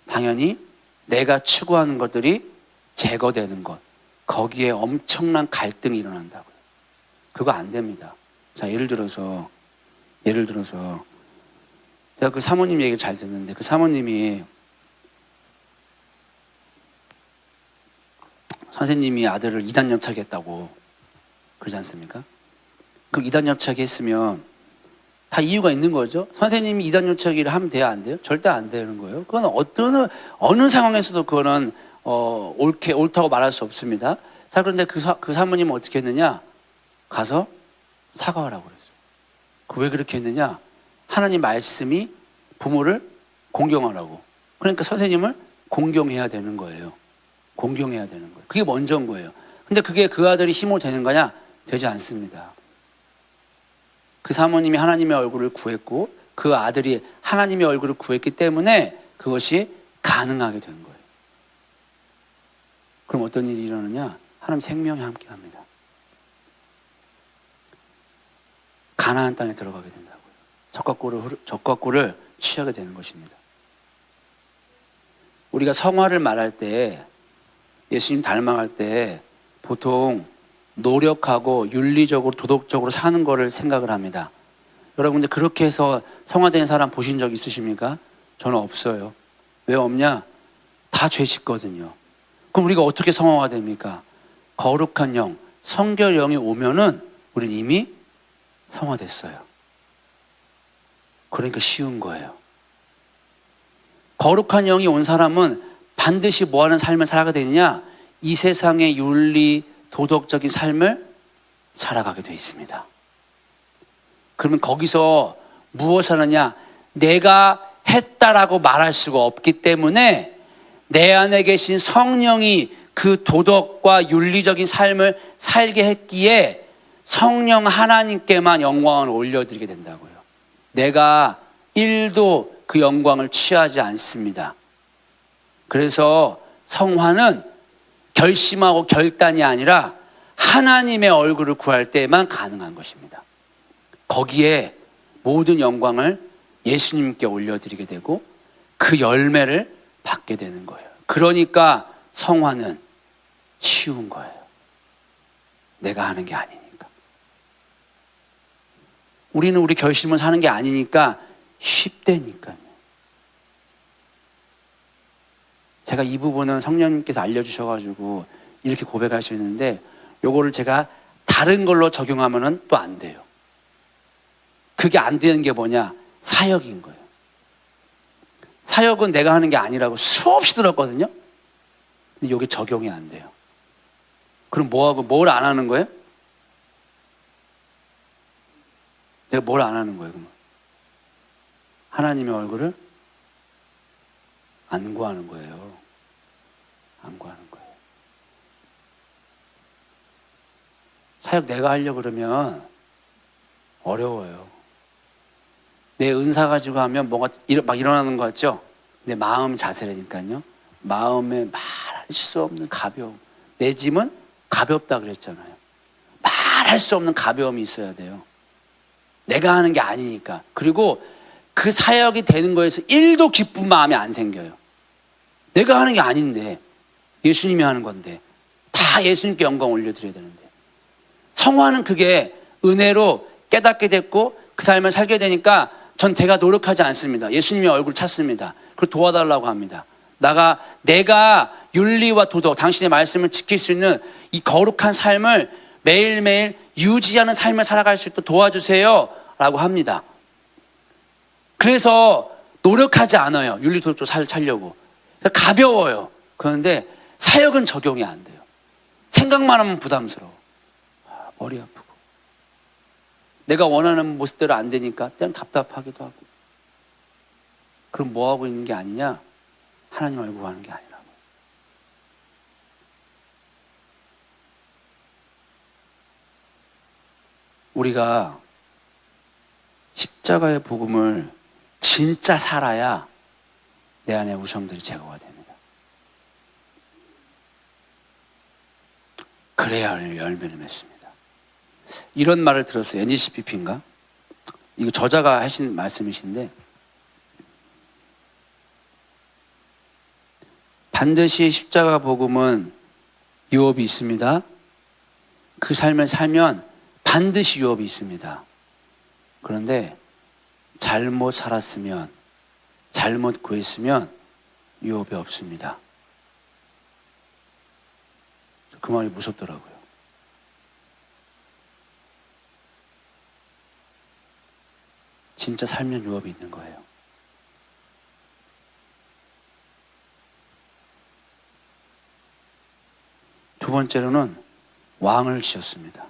당연히 내가 추구하는 것들이 제거되는 것, 거기에 엄청난 갈등이 일어난다고요. 그거 안 됩니다. 자, 예를 들어서 제가 그 사모님 얘기를 잘 듣는데, 그 사모님이 선생님이 아들을 이단 옆차기 했다고 그러지 않습니까? 그럼 이단 옆차기 했으면 다 이유가 있는 거죠. 선생님이 이단 옆차기를 하면 돼야 안 돼요? 절대 안 되는 거예요. 그건 어느 상황에서도 그거는 옳다고 말할 수 없습니다. 자, 그런데 그 사모님은 어떻게 했느냐? 가서 사과하라고 그랬어요. 왜 그렇게 했느냐? 하나님 말씀이 부모를 공경하라고. 그러니까 선생님을 공경해야 되는 거예요. 공경해야 되는 거예요. 그게 먼저인 거예요. 근데 그게 그 아들이 힘으로 되는 거냐? 되지 않습니다. 그 사모님이 하나님의 얼굴을 구했고 그 아들이 하나님의 얼굴을 구했기 때문에 그것이 가능하게 된 거예요. 그럼 어떤 일이 일어나냐? 하나님 생명이 함께합니다. 가나안 땅에 들어가게 된다고요. 젖과 꿀을 취하게 되는 것입니다. 우리가 성화를 말할 때, 예수님 닮아갈 때 보통 노력하고 윤리적으로 도덕적으로 사는 거를 생각을 합니다. 여러분, 근데 그렇게 해서 성화된 사람 보신 적 있으십니까? 저는 없어요. 왜 없냐? 다 죄 짓거든요. 그럼 우리가 어떻게 성화가 됩니까? 거룩한 영, 성결 영이 오면은 우린 이미 성화됐어요. 그러니까 쉬운 거예요. 거룩한 영이 온 사람은 반드시 뭐 하는 삶을 살아가게 되느냐? 이 세상의 윤리, 도덕적인 삶을 살아가게 되어 있습니다. 그러면 거기서 무엇을 하느냐? 내가 했다라고 말할 수가 없기 때문에 내 안에 계신 성령이 그 도덕과 윤리적인 삶을 살게 했기에 성령 하나님께만 영광을 올려드리게 된다고요. 내가 1도 그 영광을 취하지 않습니다. 그래서 성화는 결심하고 결단이 아니라 하나님의 얼굴을 구할 때만 가능한 것입니다. 거기에 모든 영광을 예수님께 올려드리게 되고 그 열매를 받게 되는 거예요. 그러니까 성화는 쉬운 거예요. 내가 하는 게 아니니까. 우리는 우리 결심을 사는 게 아니니까 쉽다니까요. 제가 이 부분은 성령님께서 알려주셔가지고 이렇게 고백할 수 있는데 요거를 제가 다른 걸로 적용하면은 또 안 돼요. 그게 안 되는 게 뭐냐? 사역인 거예요. 사역은 내가 하는 게 아니라고 수없이 들었거든요. 근데 요게 적용이 안 돼요. 그럼 뭐하고 뭘 안 하는 거예요? 내가 뭘 안 하는 거예요, 그러면? 하나님의 얼굴을 안 구하는 거예요. 안 구하는 거예요. 사역 내가 하려고 그러면 어려워요. 내 은사 가지고 하면 뭐가 막 일어나는 것 같죠? 내 마음 자세라니까요. 마음에 말할 수 없는 가벼움. 내 짐은 가볍다 그랬잖아요. 말할 수 없는 가벼움이 있어야 돼요. 내가 하는 게 아니니까. 그리고 그 사역이 되는 거에서 1도 기쁜 마음이 안 생겨요. 내가 하는 게 아닌데 예수님이 하는 건데 다 예수님께 영광 올려드려야 되는데 성화는 그게 은혜로 깨닫게 됐고 그 삶을 살게 되니까 전 제가 노력하지 않습니다. 예수님의 얼굴 찾습니다. 그리고 도와달라고 합니다. 내가 윤리와 도덕, 당신의 말씀을 지킬 수 있는 이 거룩한 삶을 매일매일 유지하는 삶을 살아갈 수 있도록 도와주세요 라고 합니다. 그래서 노력하지 않아요. 윤리 도덕적으로 살려고. 가벼워요. 그런데 사역은 적용이 안 돼요. 생각만 하면 부담스러워. 머리 아프고. 내가 원하는 모습대로 안 되니까 때는 답답하기도 하고. 그럼 뭐 하고 있는 게 아니냐? 하나님 얼굴 하는 게 아니라고. 우리가 십자가의 복음을 진짜 살아야 내 안에 우상들이 제거가 됩니다. 그래야 열매를 맺습니다. 이런 말을 들었어요. NGCPP인가? 이거 저자가 하신 말씀이신데 반드시 십자가 복음은 유업이 있습니다. 그 삶을 살면 반드시 유업이 있습니다. 그런데 잘못 살았으면, 잘못 구했으면 유업이 없습니다. 그 말이 무섭더라고요. 진짜 살면 유업이 있는 거예요. 두 번째로는 왕을 지었습니다.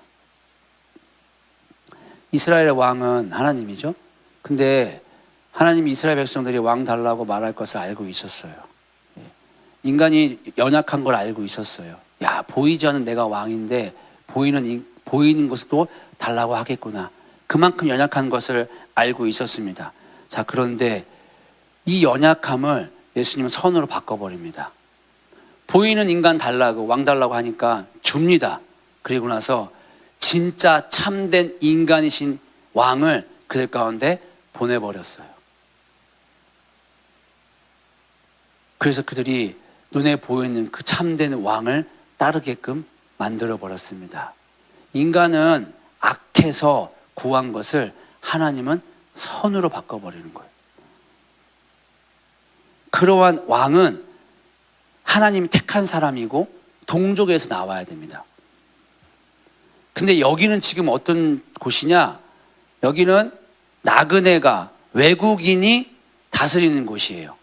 이스라엘의 왕은 하나님이죠. 근데 하나님이 이스라엘 백성들이 왕 달라고 말할 것을 알고 있었어요. 인간이 연약한 걸 알고 있었어요. 야, 보이지 않는 내가 왕인데 보이는 것을 또 달라고 하겠구나. 그만큼 연약한 것을 알고 있었습니다. 자, 그런데 이 연약함을 예수님은 선으로 바꿔버립니다. 보이는 인간 달라고, 왕 달라고 하니까 줍니다. 그리고 나서 진짜 참된 인간이신 왕을 그들 가운데 보내버렸어요. 그래서 그들이 눈에 보이는 그 참된 왕을 따르게끔 만들어버렸습니다. 인간은 악해서 구한 것을 하나님은 선으로 바꿔버리는 거예요. 그러한 왕은 하나님이 택한 사람이고 동족에서 나와야 됩니다. 근데 여기는 지금 어떤 곳이냐? 여기는 나그네가, 외국인이 다스리는 곳이에요.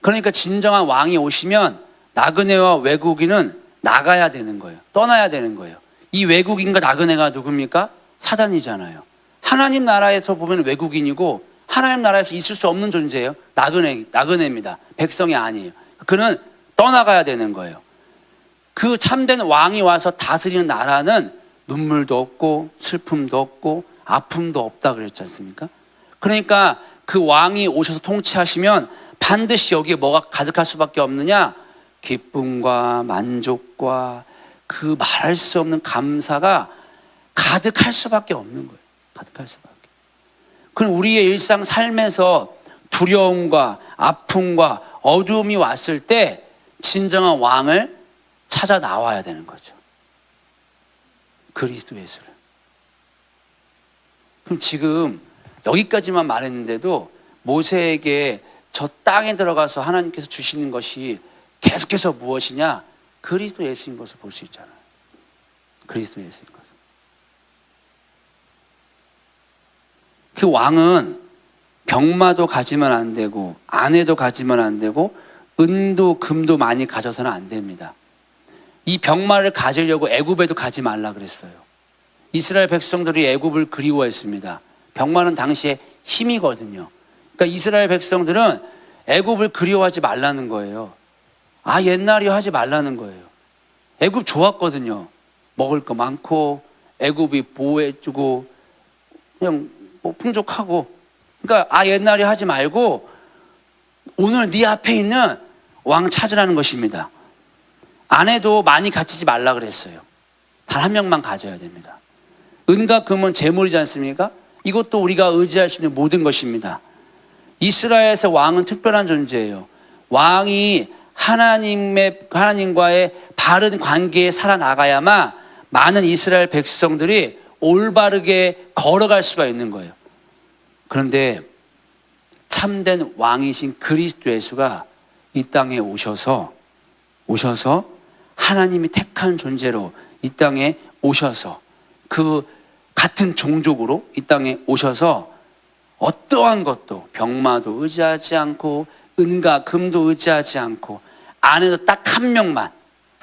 그러니까 진정한 왕이 오시면 나그네와 외국인은 나가야 되는 거예요. 떠나야 되는 거예요. 이 외국인과 나그네가 누굽니까? 사단이잖아요. 하나님 나라에서 보면 외국인이고 하나님 나라에서 있을 수 없는 존재예요. 나그네입니다. 백성이 아니에요. 그는 떠나가야 되는 거예요. 그 참된 왕이 와서 다스리는 나라는 눈물도 없고 슬픔도 없고 아픔도 없다 그랬지 않습니까? 그러니까 그 왕이 오셔서 통치하시면 반드시 여기에 뭐가 가득할 수밖에 없느냐? 기쁨과 만족과 그 말할 수 없는 감사가 가득할 수밖에 없는 거예요. 가득할 수밖에. 그럼 우리의 일상 삶에서 두려움과 아픔과 어두움이 왔을 때 진정한 왕을 찾아 나와야 되는 거죠. 그리스도 예수를. 그럼 지금 여기까지만 말했는데도 모세에게 저 땅에 들어가서 하나님께서 주시는 것이 계속해서 무엇이냐? 그리스도 예수인 것을 볼 수 있잖아요. 그리스도 예수인 것을. 그 왕은 병마도 가지면 안 되고 아내도 가지면 안 되고 은도 금도 많이 가져서는 안 됩니다. 이 병마를 가지려고 애굽에도 가지 말라 그랬어요. 이스라엘 백성들이 애굽을 그리워했습니다. 병마는 당시에 힘이거든요. 그러니까 이스라엘 백성들은 애굽을 그리워하지 말라는 거예요. 아, 옛날이 하지 말라는 거예요. 애굽 좋았거든요. 먹을 거 많고 애굽이 보호해주고 그냥 뭐 풍족하고. 그러니까 아, 옛날이 하지 말고 오늘 네 앞에 있는 왕 찾으라는 것입니다. 아내도 많이 가지지 말라 그랬어요. 단 한 명만 가져야 됩니다. 은과 금은 재물이지 않습니까? 이것도 우리가 의지할 수 있는 모든 것입니다. 이스라엘에서 왕은 특별한 존재예요. 왕이 하나님과의 바른 관계에 살아나가야만 많은 이스라엘 백성들이 올바르게 걸어갈 수가 있는 거예요. 그런데 참된 왕이신 그리스도 예수가 이 땅에 오셔서 하나님이 택한 존재로 이 땅에 오셔서 그 같은 종족으로 이 땅에 오셔서 어떠한 것도 병마도 의지하지 않고 은과 금도 의지하지 않고 아내도 딱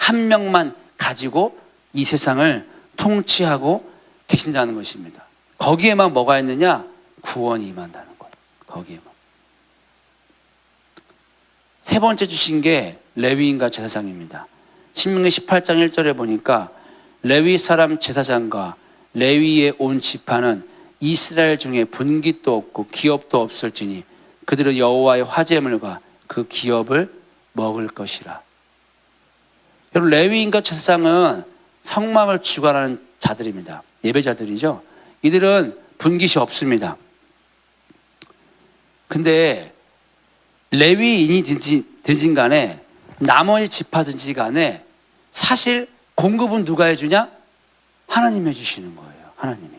한 명만 가지고 이 세상을 통치하고 계신다는 것입니다. 거기에만 뭐가 있느냐? 구원이 임한다는 거예요. 거기에만. 세 번째 주신 게 레위인과 제사장입니다. 신명기 18장 1절에 보니까 레위 사람 제사장과 레위의 온 지파는 이스라엘 중에 분깃도 없고 기업도 없을지니 그들은 여호와의 화제물과 그 기업을 먹을 것이라. 여러분, 레위인과 제사장은 성막을 주관하는 자들입니다. 예배자들이죠. 이들은 분깃이 없습니다. 근데 레위인이든지 간에 나머지 집하든지 간에 사실 공급은 누가 해주냐? 하나님이 해주시는 거예요. 하나님이.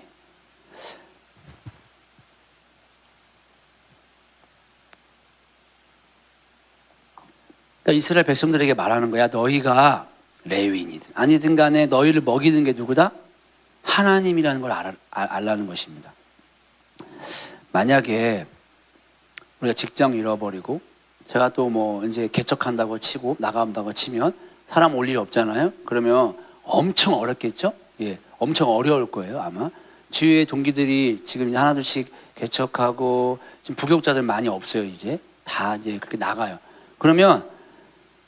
그러니까 이스라엘 백성들에게 말하는 거야. 너희가 레위인이든 아니든 간에 너희를 먹이는 게 누구다? 하나님이라는 걸 알라는 것입니다. 만약에 우리가 직장 잃어버리고 제가 또 뭐 이제 개척한다고 치고 나간다고 치면 사람 올 일이 없잖아요. 그러면 엄청 어렵겠죠? 예, 엄청 어려울 거예요, 아마. 주위의 동기들이 지금 하나둘씩 개척하고 지금 부교육자들 많이 없어요, 이제. 다 이제 그렇게 나가요. 그러면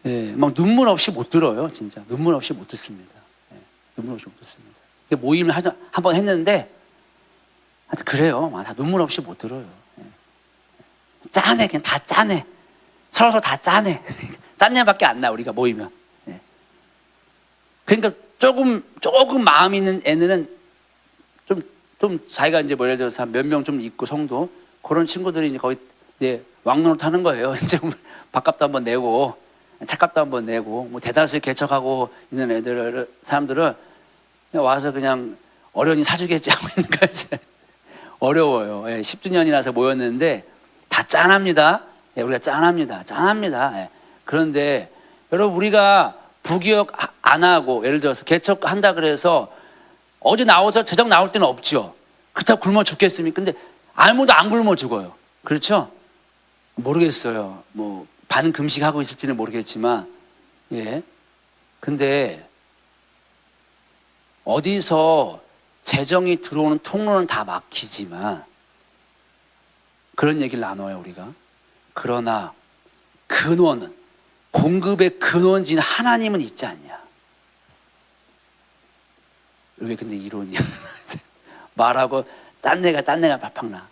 예, 막 눈물 없이 못 들어요, 진짜. 눈물 없이 못 듣습니다. 예, 눈물 없이 못 듣습니다. 모임을 한번 했는데 그래요. 다 눈물 없이 못 들어요. 예. 짠해, 그냥 다 짠해. 서로 다 짠해. 짠내밖에 안 나, 우리가 모이면. 예. 그러니까 조금 마음 있는 애는 좀 자기가 이제 뭐 예를 들어서 몇 명 좀 있고 성도 그런 친구들이 이제 거기 이제 왕노릇 하는 거예요. 이제 밥값도 한번 내고 차값도 한번 내고 뭐 대다수 개척하고 있는 사람들은 그냥 와서 그냥 어련히 사주겠지 하고 있는 거지. 어려워요. 예, 10주년이라서 모였는데 다 짠합니다. 예, 우리가 짠합니다. 예. 그런데 여러분 우리가 부교육 안 하고 예를 들어서 개척한다 그래서 어제 재정 나올 때는 없죠. 그렇다고 굶어 죽겠습니까? 근데 아무도 안 굶어 죽어요. 그렇죠? 모르겠어요. 뭐 반금식하고 있을지는 모르겠지만 예. 근데 어디서 재정이 들어오는 통로는 다 막히지만 그런 얘기를 나눠요, 우리가. 그러나 근원은 공급의 근원진 하나님은 있지 않냐. 왜 근데 이론이야. 말하고 짠내가 팍팍 나.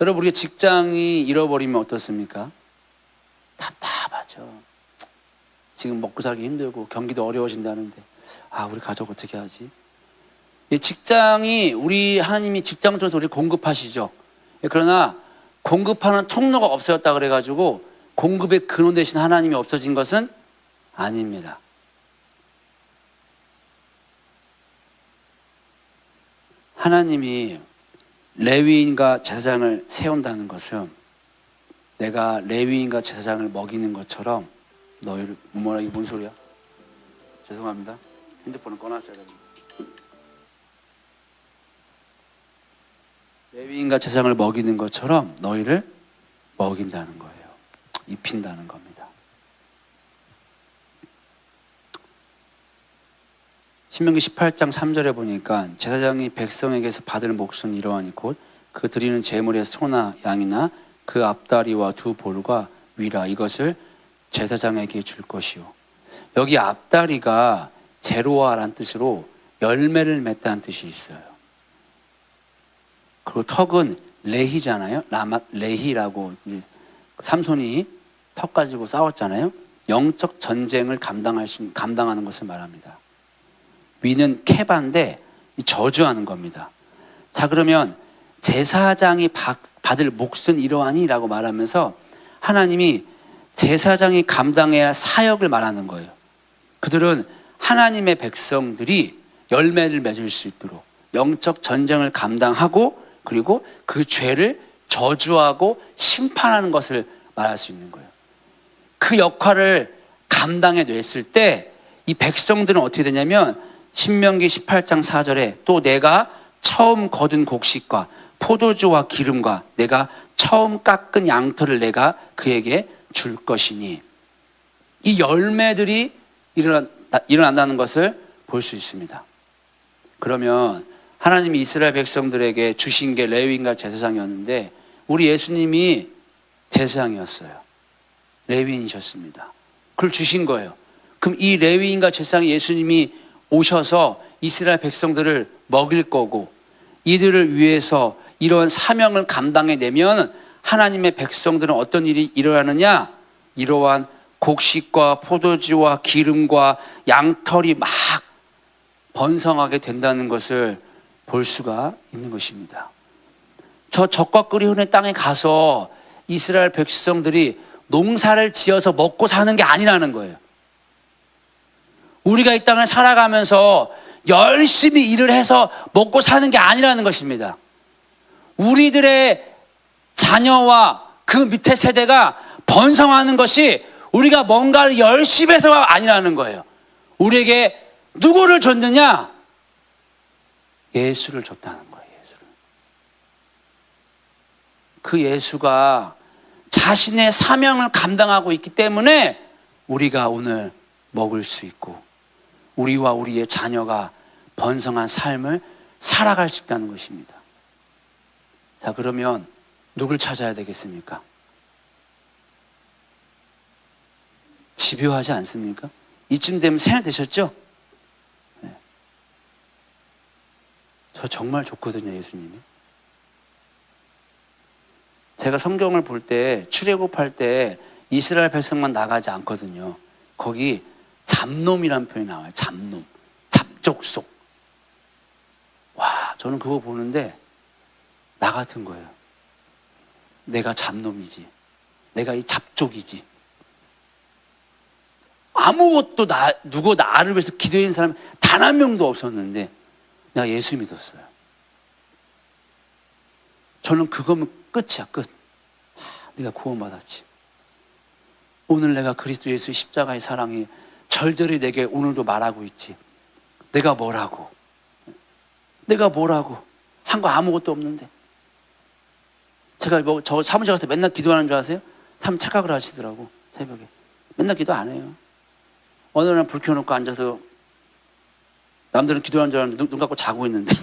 여러분 우리가 직장이 잃어버리면 어떻습니까? 답답하죠. 지금 먹고 살기 힘들고 경기도 어려워진다는데 우리 가족 어떻게 하지? 직장이 우리 하나님이 직장 통해서 우리 공급하시죠. 그러나 공급하는 통로가 없어졌다 그래가지고 공급의 근원 되신 하나님이 없어진 것은 아닙니다. 하나님이 레위인과 제사장을 세운다는 것은 내가 레위인과 제사장을 먹이는 것처럼 너희를 뭐라 이게 뭔 소리야? 죄송합니다. 핸드폰을 꺼놨어야 됩니다. 레위인과 제사장을 먹이는 것처럼 너희를 먹인다는 거예요. 입힌다는 겁니다. 신명기 18장 3절에 보니까 제사장이 백성에게서 받을 몫은 이러하니 곧 그 드리는 제물의 소나 양이나 그 앞다리와 두 볼과 위라 이것을 제사장에게 줄 것이요. 여기 앞다리가 제로아라는 뜻으로 열매를 맺다는 뜻이 있어요. 그리고 턱은 레히잖아요. 레히라고 삼손이 턱 가지고 싸웠잖아요. 영적 전쟁을 감당하는 것을 말합니다. 위는 케바인데 저주하는 겁니다. 자, 그러면 제사장이 받을 몫은 이러하니라고 말하면서 하나님이 제사장이 감당해야 할 사역을 말하는 거예요. 그들은 하나님의 백성들이 열매를 맺을 수 있도록 영적 전쟁을 감당하고 그리고 그 죄를 저주하고 심판하는 것을 말할 수 있는 거예요. 그 역할을 감당해 냈을 때 이 백성들은 어떻게 되냐면 신명기 18장 4절에 또 내가 처음 거둔 곡식과 포도주와 기름과 내가 처음 깎은 양털을 내가 그에게 줄 것이니 이 열매들이 일어난다는 것을 볼 수 있습니다. 그러면 하나님이 이스라엘 백성들에게 주신 게 레위인과 제사장이었는데 우리 예수님이 제사장이었어요. 레위인이셨습니다. 그걸 주신 거예요. 그럼 이 레위인과 제사장이 예수님이 오셔서 이스라엘 백성들을 먹일 거고 이들을 위해서 이러한 사명을 감당해내면 하나님의 백성들은 어떤 일이 일어나느냐? 이러한 곡식과 포도주와 기름과 양털이 막 번성하게 된다는 것을 볼 수가 있는 것입니다. 저 적과 꿀이 흐르는 땅에 가서 이스라엘 백성들이 농사를 지어서 먹고 사는 게 아니라는 거예요. 우리가 이 땅을 살아가면서 열심히 일을 해서 먹고 사는 게 아니라는 것입니다. 우리들의 자녀와 그 밑에 세대가 번성하는 것이 우리가 뭔가를 열심히 해서가 아니라는 거예요. 우리에게 누구를 줬느냐? 예수를 줬다는 거예요. 예수를. 그 예수가 자신의 사명을 감당하고 있기 때문에 우리가 오늘 먹을 수 있고 우리와 우리의 자녀가 번성한 삶을 살아갈 수 있다는 것입니다. 자, 그러면 누굴 찾아야 되겠습니까? 집요하지 않습니까? 이쯤 되면 생각 되셨죠? 네. 저 정말 좋거든요, 예수님이. 제가 성경을 볼 때, 출애굽할 때 이스라엘 백성만 나가지 않거든요. 거기 잡놈이라는 표현이 나와요. 잡놈, 잡족속. 와, 저는 그거 보는데 나 같은 거예요. 내가 잡놈이지. 내가 이 잡족이지. 아무것도 누구 나를 위해서 기도한 사람 단 한 명도 없었는데 내가 예수 믿었어요. 저는 그거면 끝이야, 끝. 내가 구원받았지. 오늘 내가 그리스도 예수 십자가의 사랑이 절절히 내게 오늘도 말하고 있지. 내가 뭐라고 한 거 아무것도 없는데. 제가 저 사무실 가서 맨날 기도하는 줄 아세요? 참 착각을 하시더라고. 새벽에 맨날 기도 안 해요. 어느 날 불 켜놓고 앉아서 남들은 기도하는 줄 알았는데 눈 감고 자고 있는데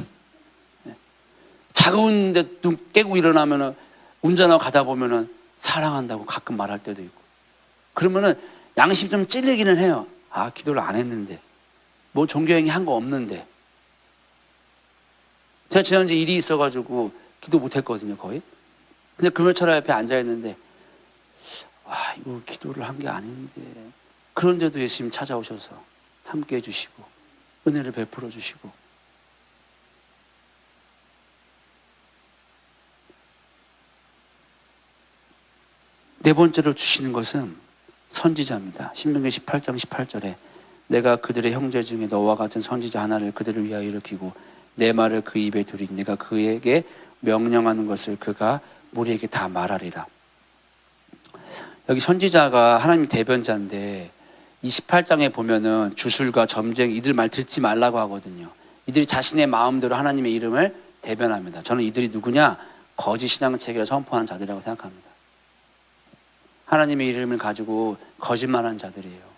자고 있는데 눈 깨고 일어나면은 운전하고 가다 보면은 사랑한다고 가끔 말할 때도 있고. 그러면은 양심이 좀 찔리기는 해요. 아, 기도를 안 했는데 뭐 종교행위 한 거 없는데. 제가 지난주에 일이 있어가지고 기도 못 했거든요, 거의. 근데 금요철화 옆에 앉아있는데 아, 이거 기도를 한 게 아닌데. 그런데도 예수님 찾아오셔서 함께 해주시고 은혜를 베풀어 주시고. 네 번째로 주시는 것은 선지자입니다. 신명기 18장 18절에 내가 그들의 형제 중에 너와 같은 선지자 하나를 그들을 위하여 일으키고 내 말을 그 입에 두리니 내가 그에게 명령하는 것을 그가 우리에게 다 말하리라. 여기 선지자가 하나님 대변자인데 28장에 보면은 주술과 점쟁이 이들 말 듣지 말라고 하거든요. 이들이 자신의 마음대로 하나님의 이름을 대변합니다. 저는 이들이 누구냐? 거짓 신앙체계를 선포하는 자들이라고 생각합니다. 하나님의 이름을 가지고 거짓말하는 자들이에요.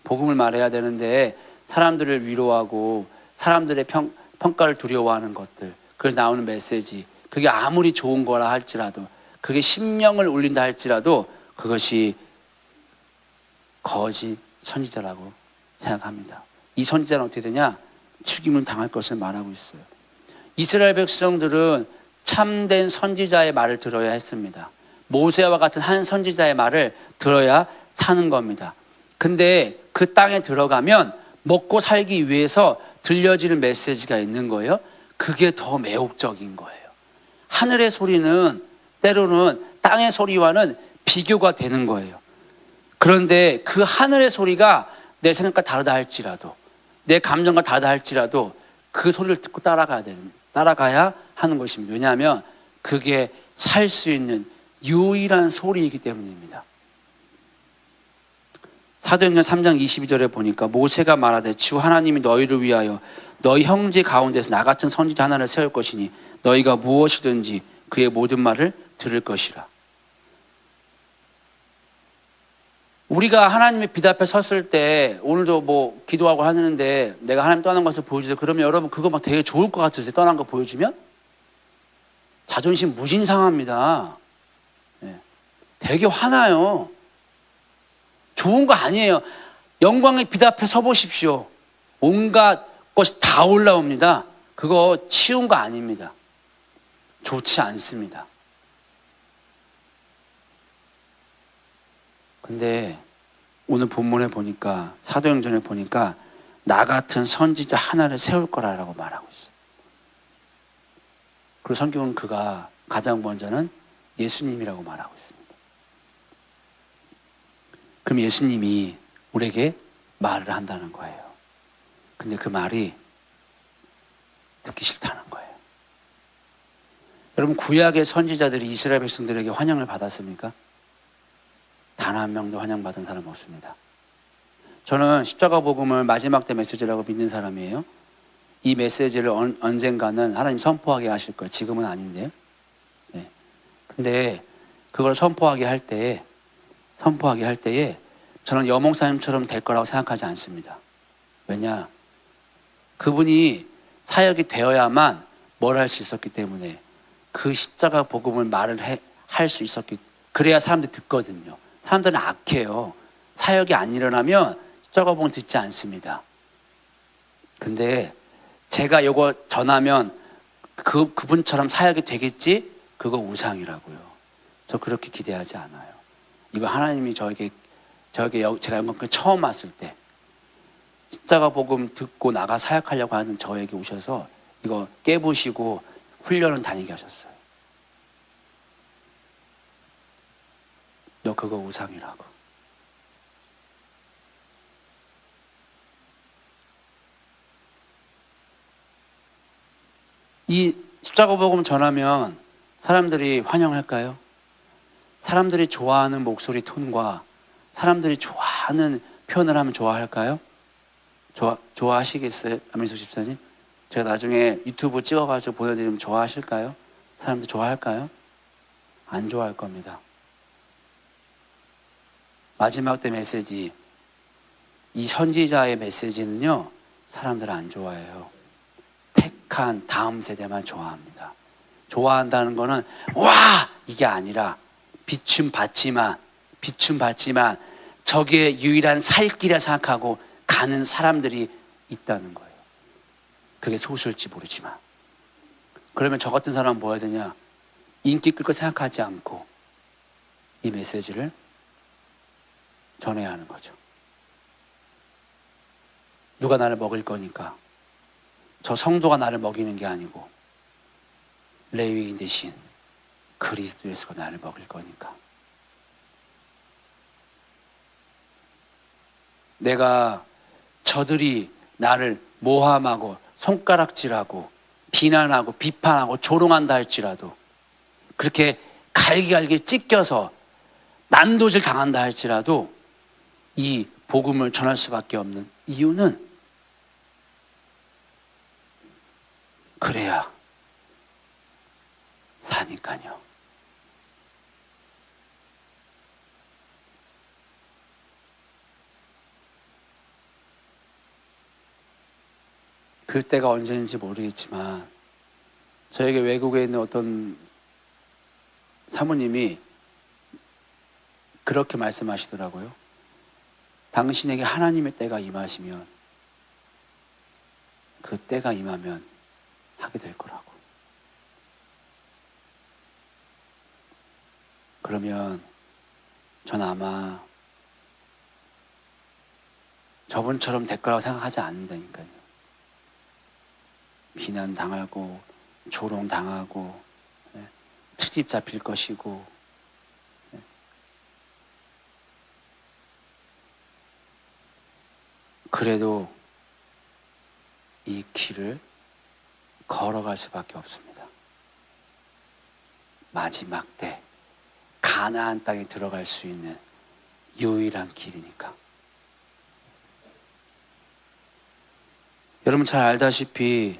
복음을 말해야 되는데 사람들을 위로하고 사람들의 평가를 두려워하는 것들, 그래서 나오는 메시지, 그게 아무리 좋은 거라 할지라도, 그게 심령을 울린다 할지라도 그것이 거짓 선지자라고 생각합니다. 이 선지자는 어떻게 되냐? 죽임을 당할 것을 말하고 있어요. 이스라엘 백성들은 참된 선지자의 말을 들어야 했습니다. 모세와 같은 한 선지자의 말을 들어야 사는 겁니다. 근데 그 땅에 들어가면 먹고 살기 위해서 들려지는 메시지가 있는 거예요. 그게 더 매혹적인 거예요. 하늘의 소리는 때로는 땅의 소리와는 비교가 되는 거예요. 그런데 그 하늘의 소리가 내 생각과 다르다 할지라도, 내 감정과 다르다 할지라도 그 소리를 듣고 따라가야 하는 것입니다. 왜냐하면 그게 살 수 있는 유일한 소리이기 때문입니다. 사도행전 3장 22절에 보니까 모세가 말하되 주 하나님이 너희를 위하여 너희 형제 가운데서 나 같은 선지자 하나를 세울 것이니 너희가 무엇이든지 그의 모든 말을 들을 것이라. 우리가 하나님의 빛 앞에 섰을 때 오늘도 뭐 기도하고 하는데 내가 하나님 떠난 것을 보여주세요. 그러면 여러분 그거 막 되게 좋을 것 같으세요? 떠난 거 보여주면? 자존심 무진상합니다. 되게 화나요. 좋은 거 아니에요. 영광의 빛 앞에 서 보십시오. 온갖 것이 다 올라옵니다. 그거 쉬운 거 아닙니다. 좋지 않습니다. 근데 오늘 본문에 보니까, 사도행전에 보니까 나 같은 선지자 하나를 세울 거라고 말하고 있어요. 그리고 성경은 그가 가장 먼저는 예수님이라고 말하고 있습니다. 그럼 예수님이 우리에게 말을 한다는 거예요. 근데 그 말이 듣기 싫다는 거예요. 여러분, 구약의 선지자들이 이스라엘 백성들에게 환영을 받았습니까? 단 한 명도 환영받은 사람 없습니다. 저는 십자가 복음을 마지막 때 메시지라고 믿는 사람이에요. 이 메시지를 언젠가는 하나님 선포하게 하실 거예요. 지금은 아닌데요. 네. 근데 그걸 선포하게 할 때에 저는 여몽사님처럼 될 거라고 생각하지 않습니다. 왜냐? 그분이 사역이 되어야만 뭘 할 수 있었기 때문에, 그 십자가 복음을 할 수 있었기, 그래야 사람들이 듣거든요. 사람들은 악해요. 사역이 안 일어나면 십자가 복음 듣지 않습니다. 근데 제가 이거 전하면 그분처럼 사역이 되겠지? 그거 우상이라고요. 저 그렇게 기대하지 않아요. 이거 하나님이 제가 영광교회 처음 왔을 때 십자가 복음 듣고 나가 사역하려고 하는 저에게 오셔서 이거 깨부시고 훈련을 다니게 하셨어요. 너 그거 우상이라고. 이 십자가 복음 전하면 사람들이 환영할까요? 사람들이 좋아하는 목소리 톤과 사람들이 좋아하는 표현을 하면 좋아할까요? 좋아하시겠어요? 안민숙 집사님? 제가 나중에 유튜브 찍어가지고 보여드리면 좋아하실까요? 사람들 좋아할까요? 안 좋아할 겁니다. 마지막 때 메시지, 이 선지자의 메시지는요, 사람들 안 좋아해요. 택한 다음 세대만 좋아합니다. 좋아한다는 거는 와! 이게 아니라 비춤 받지만 저게 유일한 살 길이라 생각하고 가는 사람들이 있다는 거예요. 그게 소수일지 모르지만. 그러면 저 같은 사람은 뭐 해야 되냐? 인기 끌 거 생각하지 않고 이 메시지를 전해야 하는 거죠. 누가 나를 먹일 거니까. 저 성도가 나를 먹이는 게 아니고 레위인 대신 그리스도 예수가 나를 먹일 거니까. 내가 저들이 나를 모함하고 손가락질하고 비난하고 비판하고 조롱한다 할지라도, 그렇게 갈기갈기 찢겨서 난도질 당한다 할지라도 이 복음을 전할 수밖에 없는 이유는 그래야 사니까요. 그때가 언제인지 모르겠지만 저에게 외국에 있는 어떤 사모님이 그렇게 말씀하시더라고요. 당신에게 하나님의 때가 임하시면, 그 때가 임하면 하게 될 거라고. 그러면 전 아마 저분처럼 될 거라고 생각하지 않는다니까요. 비난당하고 조롱당하고 트집 잡힐 것이고, 그래도 이 길을 걸어갈 수밖에 없습니다. 마지막 때 가나안 땅에 들어갈 수 있는 유일한 길이니까. 여러분 잘 알다시피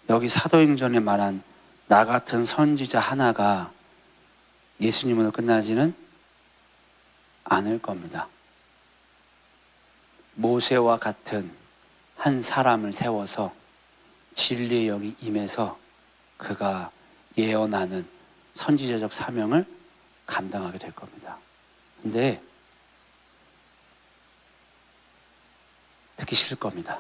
여기 사도행전에 말한 나 같은 선지자 하나가 예수님으로 끝나지는 않을 겁니다. 모세와 같은 한 사람을 세워서 진리의 영이 임해서 그가 예언하는 선지자적 사명을 감당하게 될 겁니다. 근데 듣기 싫을 겁니다.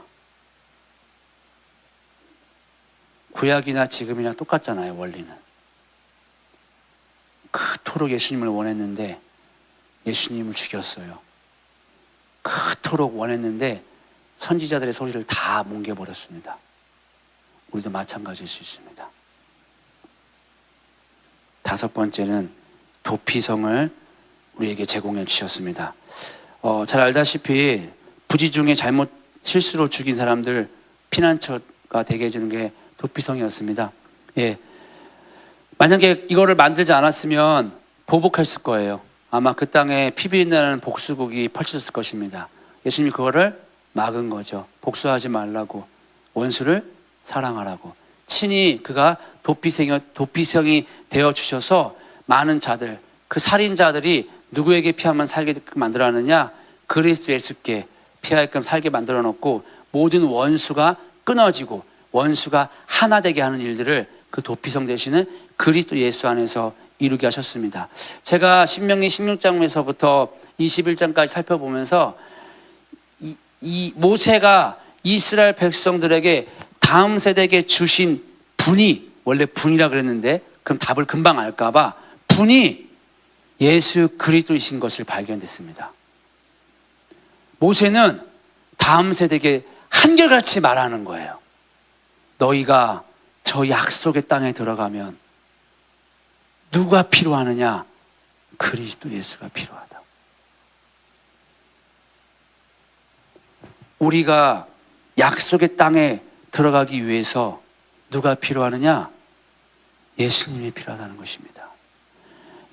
구약이나 지금이나 똑같잖아요, 원리는. 그토록 예수님을 원했는데 예수님을 죽였어요. 그토록 원했는데 선지자들의 소리를 다 뭉개버렸습니다. 우리도 마찬가지일 수 있습니다. 다섯 번째는 도피성을 우리에게 제공해 주셨습니다. 잘 알다시피 부지 중에 잘못 실수로 죽인 사람들 피난처가 되게 해주는 게 도피성이었습니다. 예. 만약에 이거를 만들지 않았으면 보복했을 거예요. 아마 그 땅에 피비린내는 복수국이 펼쳐졌을 것입니다. 예수님이 그거를 막은 거죠. 복수하지 말라고, 원수를 사랑하라고. 친히 그가 도피성이 되어 주셔서 많은 자들, 그 살인자들이 누구에게 피하면 살게 만들어놨느냐? 그리스도 예수께 피하게끔 살게 만들어 놓고 모든 원수가 끊어지고 원수가 하나 되게 하는 일들을 그 도피성 되시는 그리스도 예수 안에서 이루게 하셨습니다. 제가 신명기 16장에서부터 21장까지 살펴보면서 이 모세가 이스라엘 백성들에게 다음 세대에게 주신 분이, 원래 분이라 그랬는데 그럼 답을 금방 알까봐 분이 예수 그리스도이신 것을 발견됐습니다. 모세는 다음 세대에게 한결같이 말하는 거예요. 너희가 저 약속의 땅에 들어가면 누가 필요하느냐? 그리스도 예수가 필요하다. 우리가 약속의 땅에 들어가기 위해서 누가 필요하느냐? 예수님이 필요하다는 것입니다.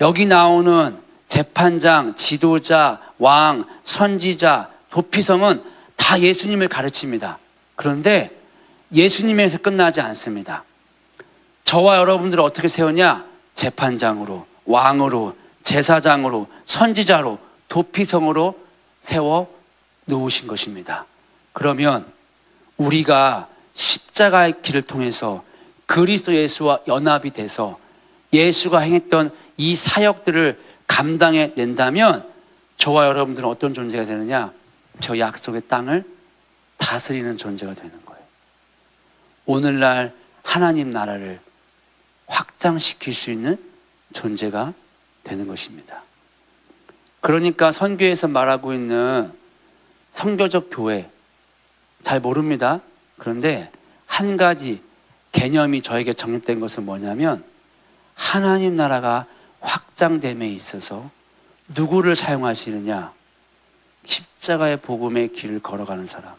여기 나오는 재판장, 지도자, 왕, 선지자, 도피성은 다 예수님을 가르칩니다. 그런데 예수님에서 끝나지 않습니다. 저와 여러분들을 어떻게 세우냐? 재판장으로, 왕으로, 제사장으로, 선지자로, 도피성으로 세워 놓으신 것입니다. 그러면 우리가 십자가의 길을 통해서 그리스도 예수와 연합이 돼서 예수가 행했던 이 사역들을 감당해 낸다면 저와 여러분들은 어떤 존재가 되느냐? 저 약속의 땅을 다스리는 존재가 되는 거예요. 오늘날 하나님 나라를 확장시킬 수 있는 존재가 되는 것입니다. 그러니까 선교에서 말하고 있는 선교적 교회 잘 모릅니다. 그런데 한 가지 개념이 저에게 정립된 것은 뭐냐면 하나님 나라가 확장됨에 있어서 누구를 사용하시느냐? 십자가의 복음의 길을 걸어가는 사람,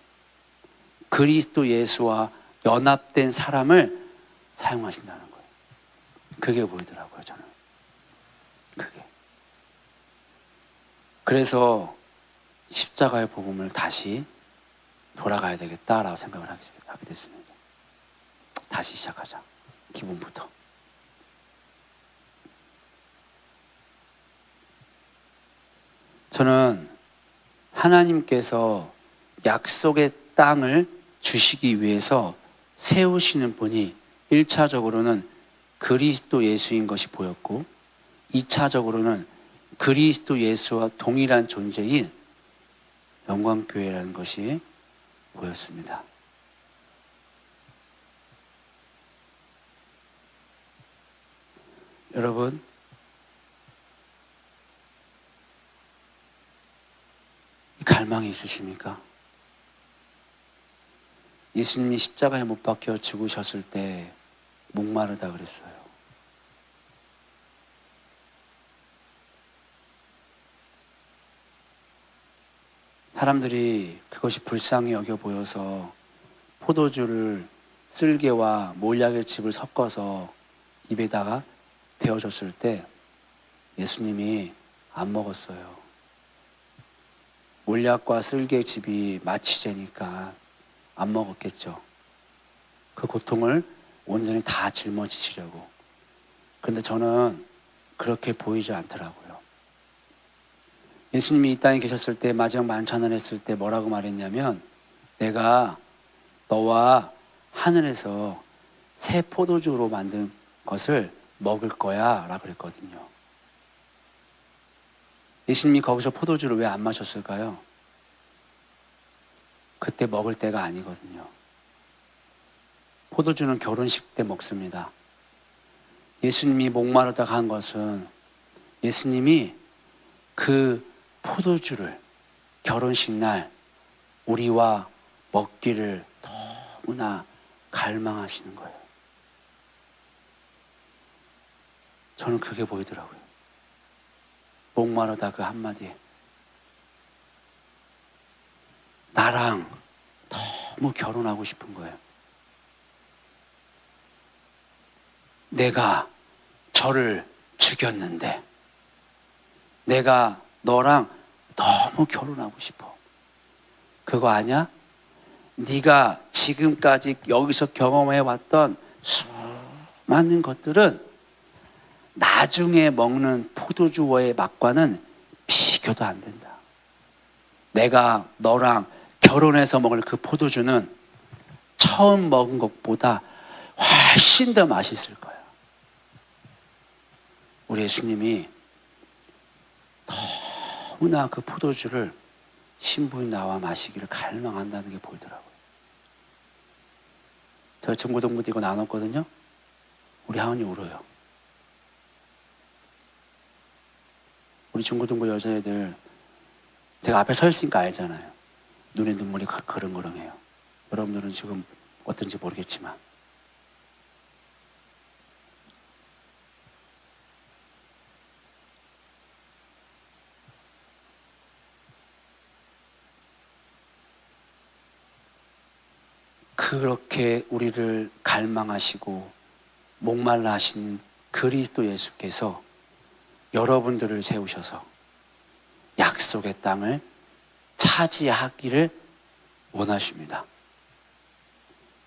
그리스도 예수와 연합된 사람을 사용하신다는 거예요. 그게 보이더라고요, 저는. 그게. 그래서 십자가의 복음을 다시 돌아가야 되겠다라고 생각을 하게 됐습니다. 다시 시작하자. 기본부터. 저는 하나님께서 약속의 땅을 주시기 위해서 세우시는 분이 1차적으로는 그리스도 예수인 것이 보였고 2차적으로는 그리스도 예수와 동일한 존재인 영광교회라는 것이 보였습니다. 여러분, 갈망이 있으십니까? 예수님이 십자가에 못 박혀 죽으셨을 때 목마르다 그랬어요. 사람들이 그것이 불쌍히 여겨 보여서 포도주를 쓸개와 몰약의 즙을 섞어서 입에다가 데워줬을 때 예수님이 안 먹었어요. 몰약과 쓸개의 즙이 마취제니까 안 먹었겠죠. 그 고통을 온전히 다 짊어지시려고. 그런데 저는 그렇게 보이지 않더라고요. 예수님이 이 땅에 계셨을 때 마지막 만찬을 했을 때 뭐라고 말했냐면 내가 너와 하늘에서 새 포도주로 만든 것을 먹을 거야 라고 그랬거든요. 예수님이 거기서 포도주를 왜 안 마셨을까요? 그때 먹을 때가 아니거든요. 포도주는 결혼식 때 먹습니다. 예수님이 목마르다가 한 것은 예수님이 그 포도주를 결혼식 날 우리와 먹기를 너무나 갈망하시는 거예요. 저는 그게 보이더라고요. 목마르다 그 한마디에. 나랑 너무 결혼하고 싶은 거예요. 내가 저를 죽였는데 내가 너랑 너무 결혼하고 싶어. 그거 아냐? 네가 지금까지 여기서 경험해왔던 수많은 것들은 나중에 먹는 포도주와의 맛과는 비교도 안 된다. 내가 너랑 결혼해서 먹을 그 포도주는 처음 먹은 것보다 훨씬 더 맛있을 거야. 우리 예수님이 너무나 그 포도주를 신부인 나와 마시기를 갈망한다는 게 보이더라고요. 저 중고등부 이거 나눴거든요. 우리 하은이 울어요. 우리 중고등부 여자애들 제가 앞에 서 있으니까 알잖아요. 눈에 눈물이 그릉그릉해요. 여러분들은 지금 어떤지 모르겠지만 그렇게 우리를 갈망하시고 목말라 하시는 그리스도 예수께서 여러분들을 세우셔서 약속의 땅을 차지하기를 원하십니다.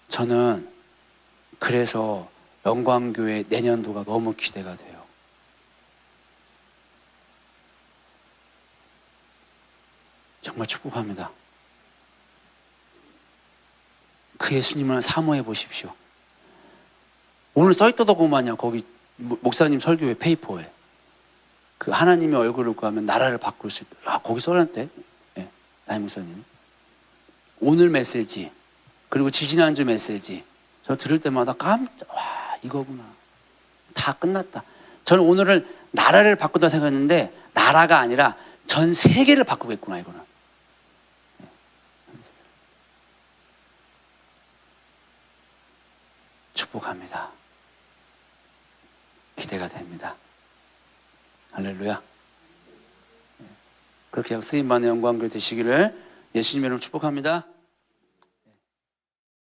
저는 그래서 영광교회 내년도가 너무 기대가 돼요. 정말 축복합니다. 그 예수님을 사모해 보십시오. 오늘 써있더더구만요. 거기 목사님 설교회 페이퍼에 그 하나님의 얼굴을 구하면 나라를 바꿀 수 있다. 거기 써놨대. 네, 나이 목사님. 오늘 메시지 그리고 지지난주 메시지 저 들을 때마다 와 이거구나. 다 끝났다. 저는 오늘을 나라를 바꾸다 생각했는데 나라가 아니라 전 세계를 바꾸겠구나 이거는. 축복합니다. 기대가 됩니다. 할렐루야. 그렇게 쓰임받는 영광교 되시기를 예수님 이름으로 축복합니다.